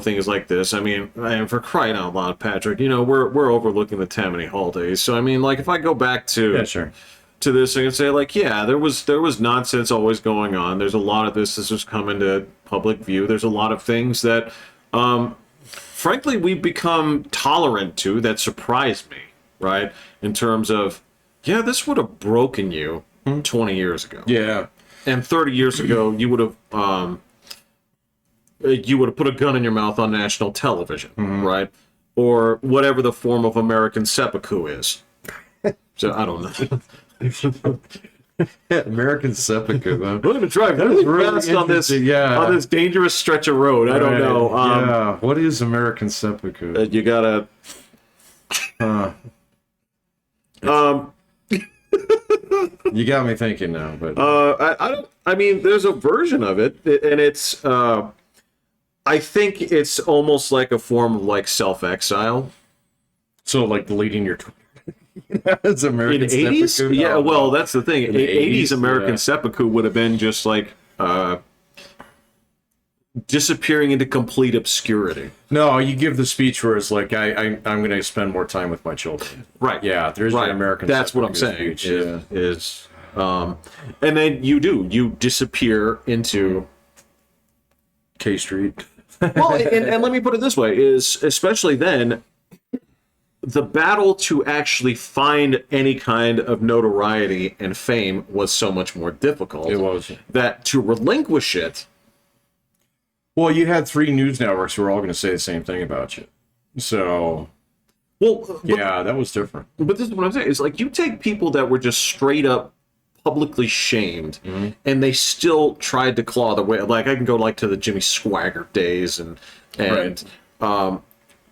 things like this. I mean, for crying out loud, Patrick, we're overlooking the Tammany Hall days. So I mean, like if I go back to Yeah, sure. to this, I can say like, yeah, there was nonsense always going on. There's a lot of this has come into public view. There's a lot of things that frankly we've become tolerant to that surprised me, right? In terms of, yeah, this would have broken you 20 years ago. Yeah. And 30 years ago, you would have put a gun in your mouth on national television, right? Or whatever the form of American seppuku is. So I don't know. American seppuku, though. We're gonna drive That is really really fast on this interesting, yeah. on this dangerous stretch of road. I don't Right, know. yeah. What is American seppuku? You gotta. You got me thinking now, but I don't. I mean, there's a version of it, and it's. I think it's almost like a form of like self-exile. so like deleting your it's American In 80s? seppuku? Yeah, Oh, well, no. that's the thing. In the 80s 80s, American yeah. seppuku would have been just like disappearing into complete obscurity. No, you give the speech where it's like I'm going to spend more time with my children. Right. Yeah, there's Right. your American. That's what I'm seppuku saying. speech, yeah. Is and then you disappear into K Street. well, and let me put it this way: is especially then the battle to actually find any kind of notoriety and fame was so much more difficult. It was. That to relinquish it. Well, you had 3 news networks who were all going to say the same thing about you. So Well, but, yeah, that was different. but this is what I'm saying. It's like you take people that were just straight up publicly shamed, and they still tried to claw their way. Like I can go like to the Jimmy Swaggart days, and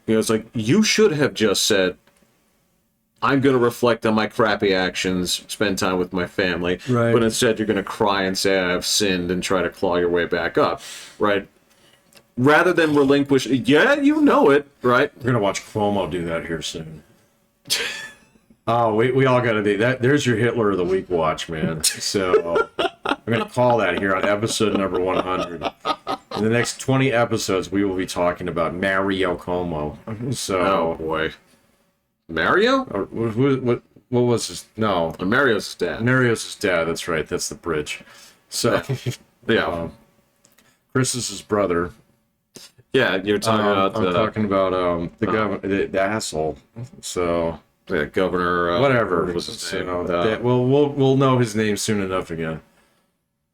it's like you should have just said, I'm going to reflect on my crappy actions, spend time with my family. Right. But instead, you're going to cry and say, I've sinned, and try to claw your way back up, right? Rather than relinquish, yeah, you know it, right? We're gonna watch Cuomo do that here soon. Oh, we all gotta do that. There's your Hitler of the Week watch, man. So I'm gonna call that here on episode number 100. In the next 20 episodes, we will be talking about Mario Cuomo. Oh So, boy, Mario? or what was his? No, Mario's his dad. Mario's his dad. That's right. That's the bridge. So, Yeah, Chris is his brother. yeah. You're talking about I'm talking about the governor, the asshole. So. the governor. Whatever. What was his name? We'll know his name soon enough again.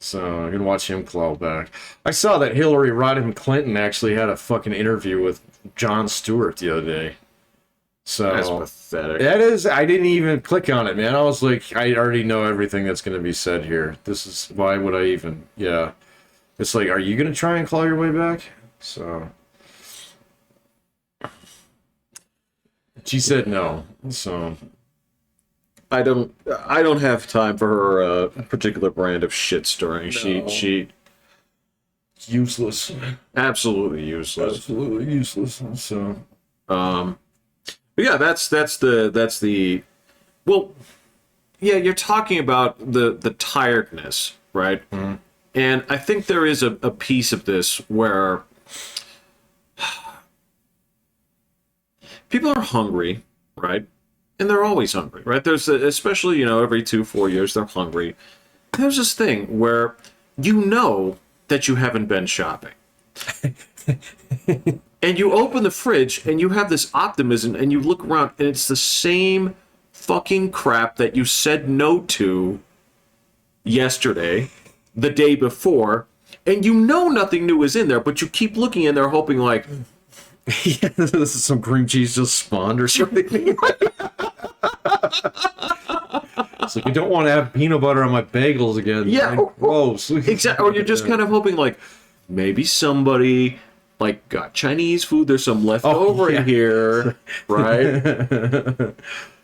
So I'm gonna watch him claw back. I saw that Hillary Rodham Clinton actually had a fucking interview with Jon Stewart the other day. So That's pathetic. that is. I didn't even click on it, man. I was like, I already know everything that's gonna be said here. This is why would I even? Yeah. It's like, are you gonna try and claw your way back? So. She said no. So. I don't have time for her particular brand of shit stirring. No. She Useless. absolutely useless. Absolutely useless. So. But yeah, that's the well, yeah, you're talking about the tiredness, right? Mm-hmm. And I think there is a piece of this where people are hungry, right? And they're always hungry, right? There's especially, every 2-4 years they're hungry. There's this thing where you know that you haven't been shopping. And you open the fridge and you have this optimism and you look around and it's the same fucking crap that you said no to yesterday, the day before, and you know nothing new is in there, but you keep looking in there hoping like, Yeah, this is some cream cheese just spawned or something. It's like, I don't want to have peanut butter on my bagels again. Yeah. Man, gross. exactly, or you're just kind of hoping like, maybe somebody like got Chinese food, there's some left over in here, right?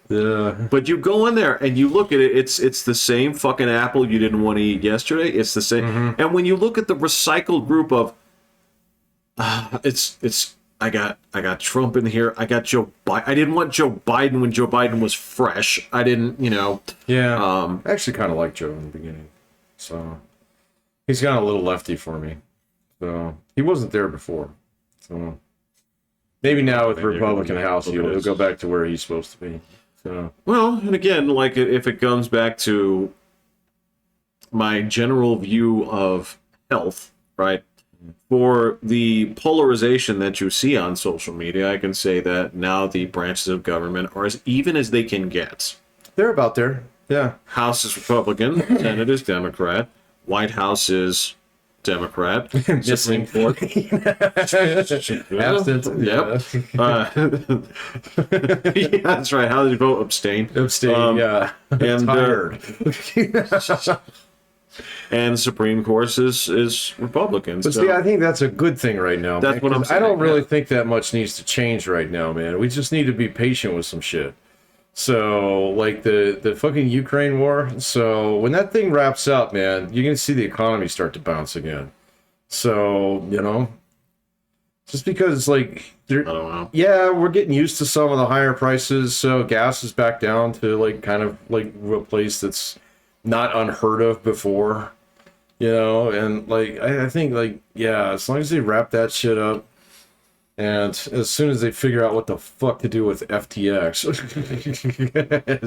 Yeah. But you go in there and you look at it, it's the same fucking apple you didn't want to eat yesterday. It's the same. Mm-hmm. And when you look at the recycled group of I got Trump in here. I got Joe Biden. I didn't want Joe Biden when Joe Biden was fresh. I didn't, Yeah. I actually kind of liked Joe in the beginning. So he's got a little lefty for me. So he wasn't there before. So maybe now with Maybe Republican everybody House, he'll go back to where he's supposed to be. So Well, and again, like if it comes back to my general view of health, right? For the polarization that you see on social media, I can say that now the branches of government are as even as they can get. they're about there. Yeah. House is Republican, Senate is Democrat, White House is Democrat, Supreme Court. Absent. Yep. Yeah, that's right. How did you vote? Abstain. Abstain. Yeah. And Tired. and the Supreme Court is Republican. But so see, I think that's a good thing right now. That's man, what I'm 'cause I don't saying, really yeah. think that much needs to change right now, man. We just need to be patient with some shit. So, like the fucking Ukraine war. So when that thing wraps up, man, you're gonna see the economy start to bounce again. So just because like I don't know. yeah, we're getting used to some of the higher prices. So gas is back down to like kind of like a place that's not unheard of before, and like I think like yeah, as long as they wrap that shit up, and as soon as they figure out what the fuck to do with FTX,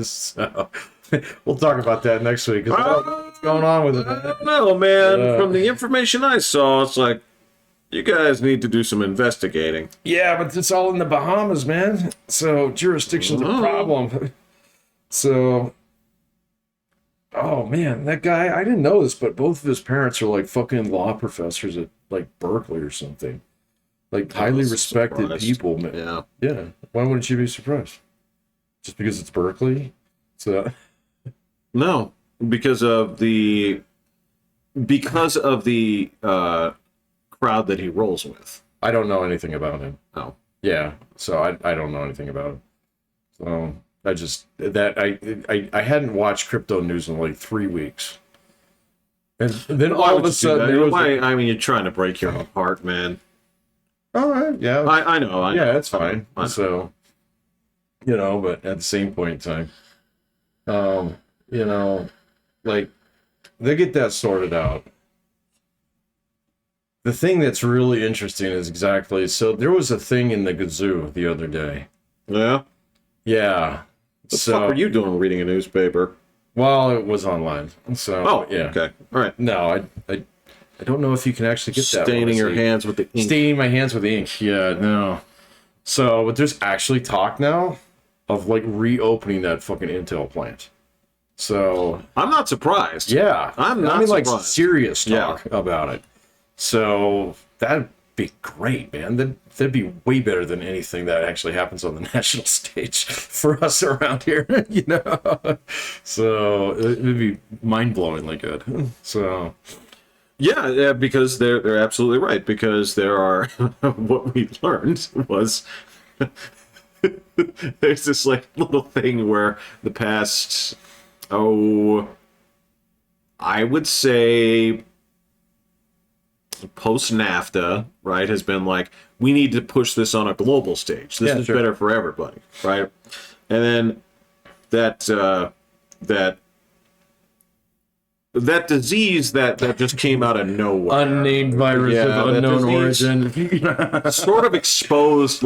so we'll talk about that next week. 'Cause I don't know what's going on with it? I don't know, man. Yeah. From the information I saw, it's like you guys need to do some investigating. Yeah, but it's all in the Bahamas, man. So jurisdiction's a problem. So. Oh man, that guy, I didn't know this, but both of his parents are like fucking law professors at like Berkeley or something. Like highly was respected surprised. people, man. Yeah. Yeah. Why wouldn't you be surprised? Just because it's Berkeley? So No, because of the crowd that he rolls with. I don't know anything about him. Oh. Yeah. So I don't know anything about him. So I hadn't watched crypto news in like 3 weeks. And then all of a sudden there was I mean, you're trying to break your own heart, man. all right, yeah. I know. Yeah, it's fine. I know. So, but at the same point in time, like they get that sorted out. The thing that's really interesting is so there was a thing in the Gazoo the other day. Yeah. Yeah. What the fuck were you doing reading a newspaper? Well, it was online. So Oh, yeah. okay. All right. No, I don't know if you can actually get that. Staining your hands with the ink. Staining my hands with ink. Yeah, no. So, but there's actually talk now of like reopening that fucking Intel plant. So, I'm not surprised. yeah. I'm not I mean, like surprised. serious talk about it. So, that'd be great, man. That'd be way better than anything that actually happens on the national stage for us around here, So, it'd be mind-blowingly good. So, Yeah, because they're absolutely right. Because there are what we learned was there's this like little thing where the past I would say post NAFTA, right, has been like, we need to push this on a global stage. This is sure. better for everybody, right? And then that disease that just came out of nowhere, unnamed virus Yeah, of that unknown disease- origin. sort of exposed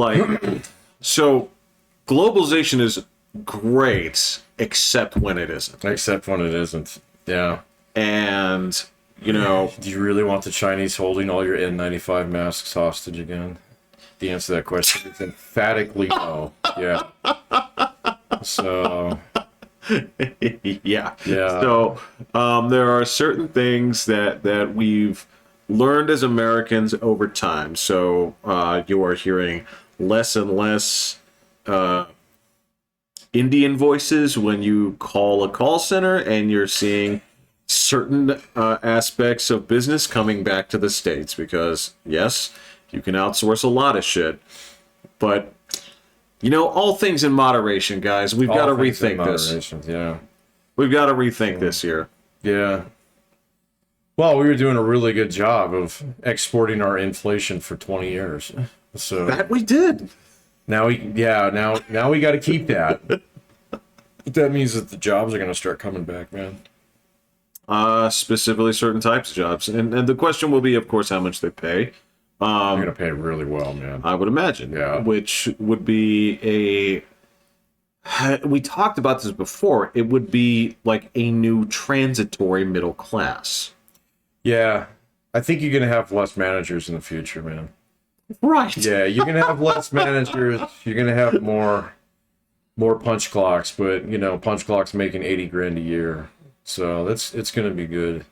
so globalization is great except when it isn't. Except when it isn't. Yeah. And Do you really want the Chinese holding all your N95 masks hostage again? The answer to that question is emphatically no. Yeah. So, yeah. Yeah. So there are certain things that we've learned as Americans over time. So you are hearing less and less Indian voices when you call a call center, and you're seeing certain aspects of business coming back to the States because, yes, you can outsource a lot of shit. But, all things in moderation, guys. We've got to rethink this. Yeah. We've got to rethink this year. Yeah. Well, we were doing a really good job of exporting our inflation for 20 years. So That we did. now we got to keep that. That means that the jobs are going to start coming back, man. Specifically certain types of jobs. And the question will be, of course, how much they pay. They're going to pay really well, man. I would imagine. Yeah. Which would be we talked about this before. It would be like a new transitory middle class. Yeah. I think you're going to have less managers in the future, man. Right. Yeah, you're going to have less managers. You're going to have more punch clocks, but, punch clocks making 80 grand a year. So it's going to be good.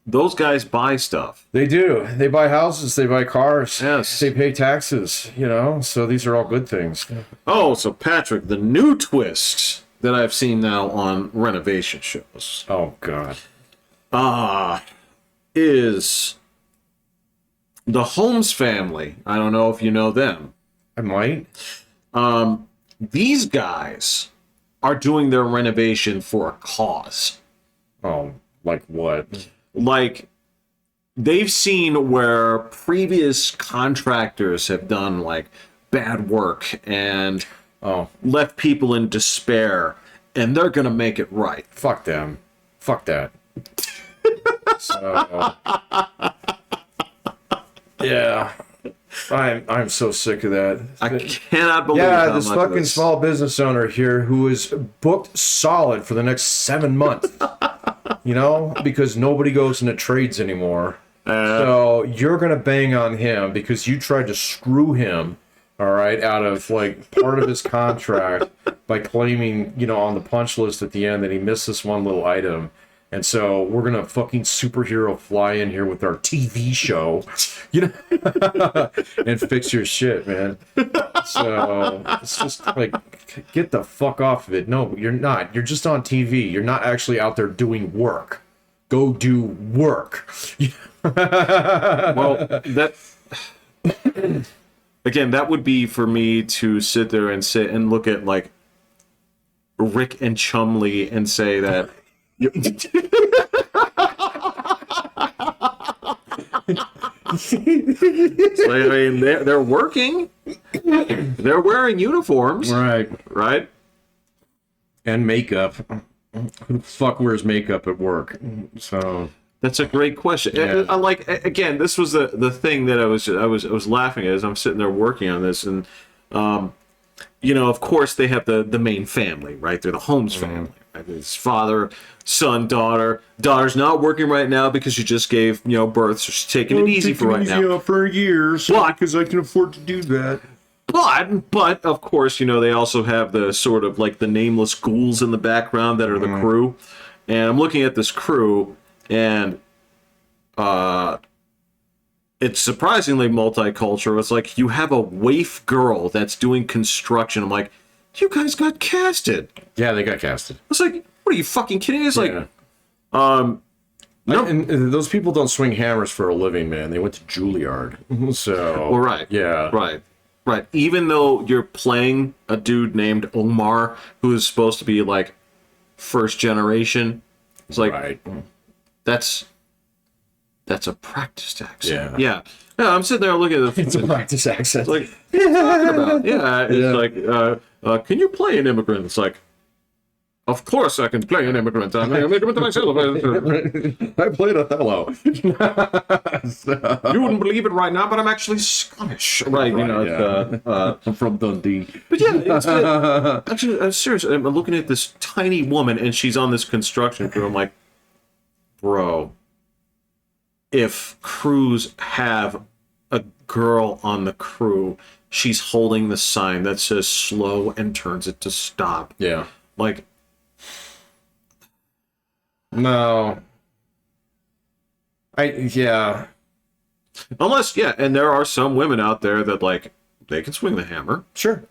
Those guys buy stuff. They do. They buy houses. They buy cars. Yes. They pay taxes, So these are all good things. Oh, so Patrick, the new twist that I've seen now on renovation shows Oh, God. is the Holmes family. I don't know if you know them. I might. These guys are doing their renovation for a cause. Oh, like what? Like, they've seen where previous contractors have done like bad work and Oh, left people in despair, and they're gonna make it right. fuck them. Fuck that. So, yeah. I'm so sick of that. I cannot believe Yeah, how this much of fucking small business owner here who is booked solid for the next 7 months. Because nobody goes into trades anymore. So you're gonna bang on him because you tried to screw him, all right, out of like part of his contract by claiming, on the punch list at the end that he missed this one little item. And so we're gonna fucking superhero fly in here with our TV show, and fix your shit, man. So it's just like, get the fuck off of it. No, you're not. You're just on TV. You're not actually out there doing work. Go do work. Well, that again, that would be for me to sit there and look at like Rick and Chumley and say that. So, I mean, they're working. They're wearing uniforms, Right. right? And makeup. Who the fuck wears makeup at work? So That's a great question. Yeah. I like, again, this was the thing that I was laughing at as I'm sitting there working on this, and of course they have the main family, right? They're the Holmes family. Right? It's father, son, daughter. Daughter's not working right now because she just gave birth, so she's taking it easy for right now. For years, because I can afford to do that. But of course, they also have the sort of like the nameless ghouls in the background that are the crew. And I'm looking at this crew, and it's surprisingly multicultural. It's like you have a waif girl that's doing construction. I'm like, you guys got casted. Yeah, they got casted. It's like, what are you fucking kidding? It's Yeah. like, no. And those people don't swing hammers for a living, man. They went to Juilliard. So Well, right. Yeah. Right. Even though you're playing a dude named Omar, who is supposed to be like first generation, it's like Right. that's a practiced accent. Yeah. Yeah. I'm sitting there looking at It's a practice accent. like, what are you talking about? Yeah. It's like, can you play an immigrant? It's like, of course I can play an immigrant. I'm an immigrant myself. I played Othello. So- You wouldn't believe it right now, but I'm actually Scottish. Right. I'm from Dundee. But yeah, it's actually, I'm serious. I'm looking at this tiny woman, and she's on this construction crew. I'm like, bro, if crews have a girl on the crew, she's holding the sign that says slow and turns it to stop. Yeah. Like, No. Yeah. unless, and there are some women out there that, like, they can swing the hammer. Sure.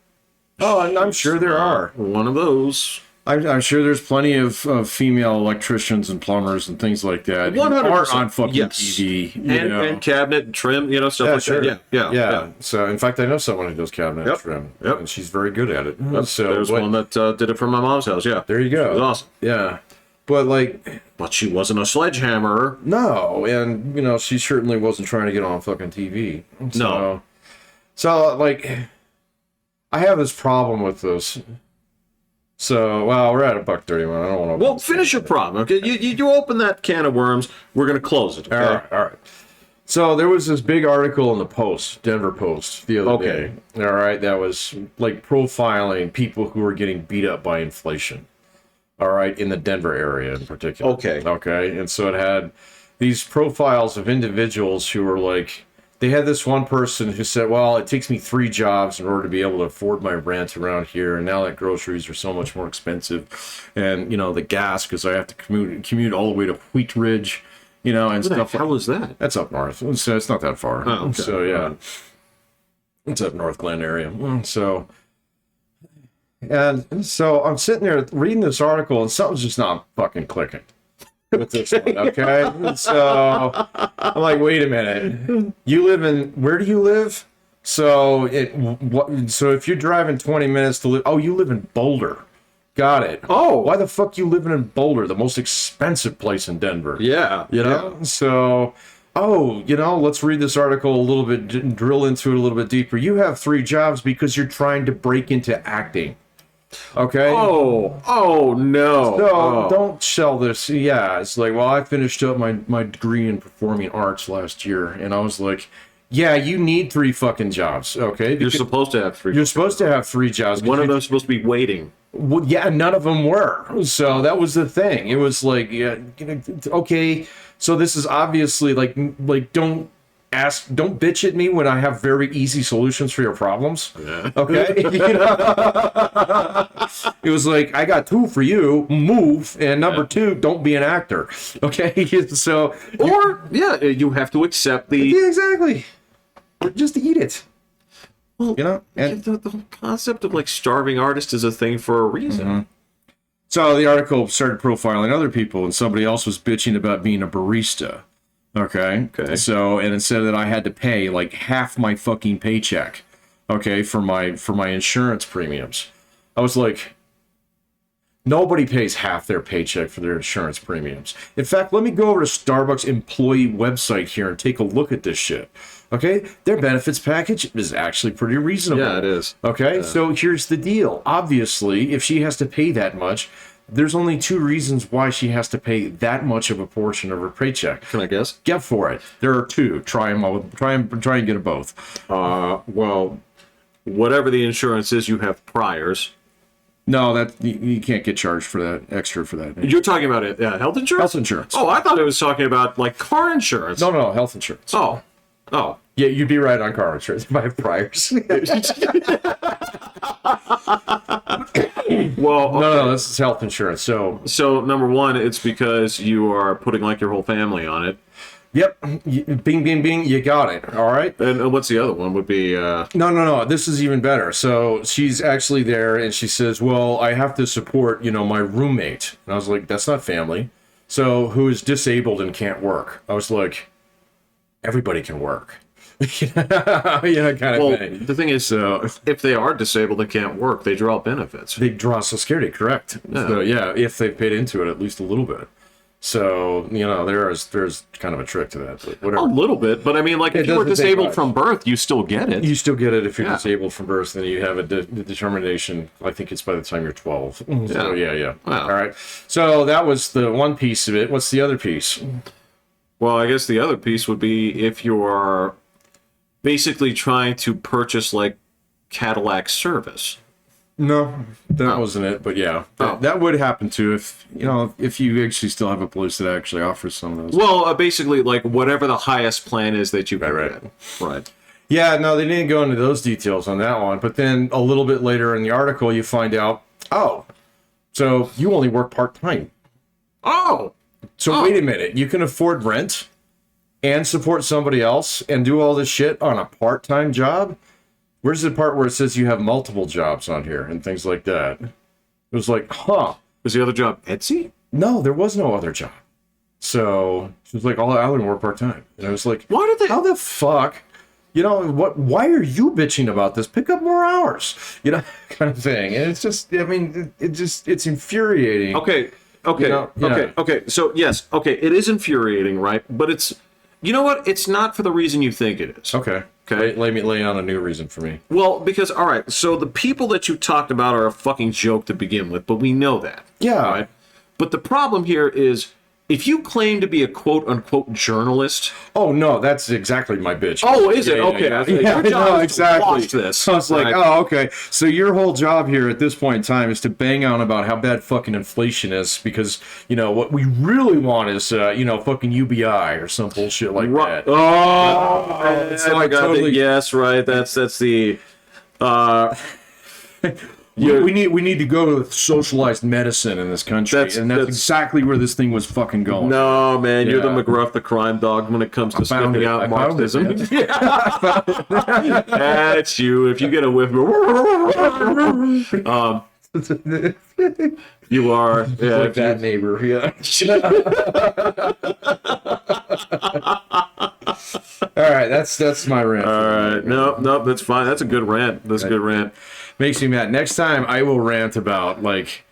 Oh, and I'm sure there are. One of those. I'm sure there's plenty of female electricians and plumbers and things like that. who 100%. Aren't on fucking Yes. TV. And cabinet and trim, stuff Yeah, like sure. that. Yeah. So, in fact, I know someone who does cabinet Yep. trim, Yep. and she's very good at it. So, There's but- one that did it for my mom's house. Yeah. there you go. It was awesome. Yeah, but like, But she wasn't a sledgehammer. no, and she certainly wasn't trying to get on fucking TV. No. So like, I have this problem with this. So, well, we're at $1.31. I don't want to. Well, finish your problem, okay? You open that can of worms. We're gonna close it. Okay? All right. So there was this big article in the Post, Denver Post, the other day. All right, that was like profiling people who were getting beat up by inflation. All right, in the Denver area in particular. Okay, and so it had these profiles of individuals who were like, they had this one person who said, well, it takes me 3 jobs in order to be able to afford my rent around here, and now that groceries are so much more expensive, and the gas, because I have to commute all the way to Wheat Ridge, and What the stuff. hell is that? That's up north, so it's not that far. Oh, okay. So yeah, it's up North Glen area. So I'm sitting there reading this article, and something's just not fucking clicking with this one. Okay, so I'm like, wait a minute, where do you live? So if you're driving 20 minutes to live, you live in Boulder. Got it. Oh. Why the fuck you living in Boulder, the most expensive place in Denver? Yeah. So, let's read this article a little bit, drill into it a little bit deeper. You have 3 jobs because you're trying to break into acting. Okay? Oh no. So, don't sell this. Yeah, it's like, well, I finished up my degree in performing arts last year, and I was like, yeah, you need 3 fucking jobs, okay? You're supposed to have 3. You're supposed to have 3 jobs. One of them's supposed to be waiting. Well, yeah, none of them were. So that was the thing. It was like, okay, so this is obviously like don't bitch at me when I have very easy solutions for your problems. Yeah. Okay. It was like, I got 2 for you, move, and number 2, don't be an actor. Okay. So you have to accept the yeah, exactly. Just eat it. Well, And the whole concept of like starving artist is a thing for a reason. so the article started profiling other people, and somebody else was bitching about being a barista. Okay. So, and it said that I had to pay like half my fucking paycheck, okay, for my insurance premiums. I was like, Nobody pays half their paycheck for their insurance premiums. In fact, let me go over to Starbucks employee website here and take a look at this shit. Okay? Their benefits package is actually pretty reasonable. Yeah, it is. Okay? Yeah. So here's the deal. Obviously, if she has to pay that much, there's only two reasons why she has to pay that much of a portion of her paycheck. Can I guess? Get for it. There are two. Try and get them both. Well, whatever the insurance is, you have priors. No, that you can't get charged for that extra for that. You're talking about it, health insurance? Health insurance. Oh, I thought it was talking about like car insurance. No, health insurance. Oh. Yeah, you'd be right on car insurance if I have priors. Well, okay. No, this is health insurance. So number one, it's because you are putting like your whole family on it. Yep. Bing, bing, bing. You got it. All right. And what's the other one? Would be No. This is even better. So she's actually there, and she says, "Well, I have to support, my roommate." And I was like, "That's not family." So who is disabled and can't work? I was like, "Everybody can work." kind of thing. The thing is, if they are disabled and can't work, they draw benefits. They draw Social Security, correct? Yeah. So if they paid into it at least a little bit. So there's kind of a trick to that, but A whatever. little bit, but I mean, like if you were doesn't take disabled much. from birth, you still get it. You still get it if you're Yeah. disabled from birth, then you have a determination. I think it's by the time you're 12. So yeah. Wow. All right. So that was the one piece of it. What's the other piece? Well, I guess the other piece would be if you are basically trying to purchase like Cadillac service. No, that wasn't it. But yeah, that would happen too if you actually still have a place that actually offers some of those. Well, basically like whatever the highest plan is that you can Right. get. Right. Yeah, no, they didn't go into those details on that one. But then a little bit later in the article, you find out, so you only work part-time. Oh, So wait a minute, you can afford rent and support somebody else and do all this shit on a part-time job? Where's the part where it says you have multiple jobs on here and things like that? It was like, was the other job Etsy? no, there was no other job. So she was like, I only work part-time. And I was like, Why did they? how the fuck? Why are you bitching about this? Pick up more hours, kind of thing. And it's just, it's infuriating. Okay. Yeah. Okay. So yes, it is infuriating, right? But it's, you know what? It's not for the reason you think it is. Okay. Okay. Lay on a new reason for me. Well, because all right, so the people that you talked about are a fucking joke to begin with, but we know that. Yeah. Right? But the problem here is if you claim to be a quote unquote journalist. Oh no, that's exactly my bitch. Oh, is it? Okay. Your job is to watch this. So it's like, right? okay. So your whole job here at this point in time is to bang on about how bad fucking inflation is because, what we really want is, fucking UBI or some bullshit like that. Oh, it's I like forgot totally- that. Yes, right. That's the. We need to go with socialized medicine in this country, That's exactly where this thing was fucking going. No, man, you're the Yeah. McGruff, the crime dog, when it comes to found sniffing it. out I found it, Marxism. man. That's you. If you get a whiff, you are. Yeah, Like that neighbor, yeah. All right, that's my rant. All right. No, that's fine. That's a good rant. That's a good rant. Makes me mad. Next time I will rant about like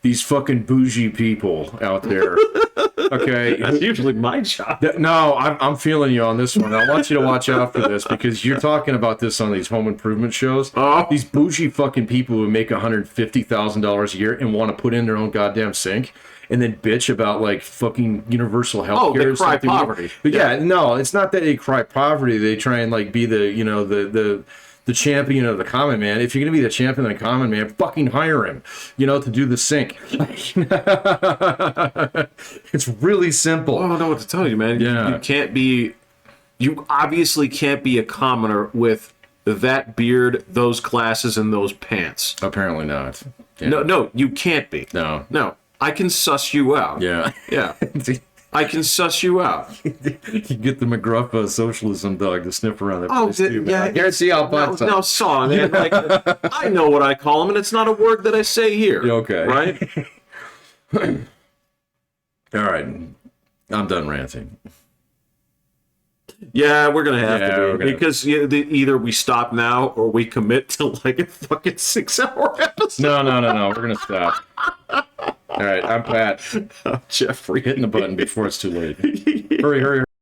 these fucking bougie people out there. Okay. That's usually my job. No, I'm feeling you on this one. I want you to watch out for this because you're talking about this on these home improvement shows. Oh. These bougie fucking people who make $150,000 a year and want to put in their own goddamn sink and then bitch about like fucking universal health care. Oh, they or cry something. poverty. But yeah, no, it's not that they cry poverty. They try and like be the champion of the common man. If you're going to be the champion of the common man, fucking hire him, to do the sink. It's really simple. I don't know what to tell you, man. Yeah. You obviously can't be a commoner with that beard, those glasses, and those pants. Apparently not. Yeah. No, you can't be. No. I can suss you out. Yeah. Yeah. I can suss you out. You get the McGruff socialism dog to sniff around that Oh, place too, man. yeah. I guarantee I'll buy some. No, song. Man. Like, I know what I call them, and it's not a word that I say here. Okay. Right? All right. I'm done ranting. Yeah, we're gonna have Yeah, to we're be gonna- because either we stop now or we commit to like a fucking 6-hour episode. No. We're gonna stop. All right, I'm Pat. Jeffrey Hitting the button before it's too late. Hurry.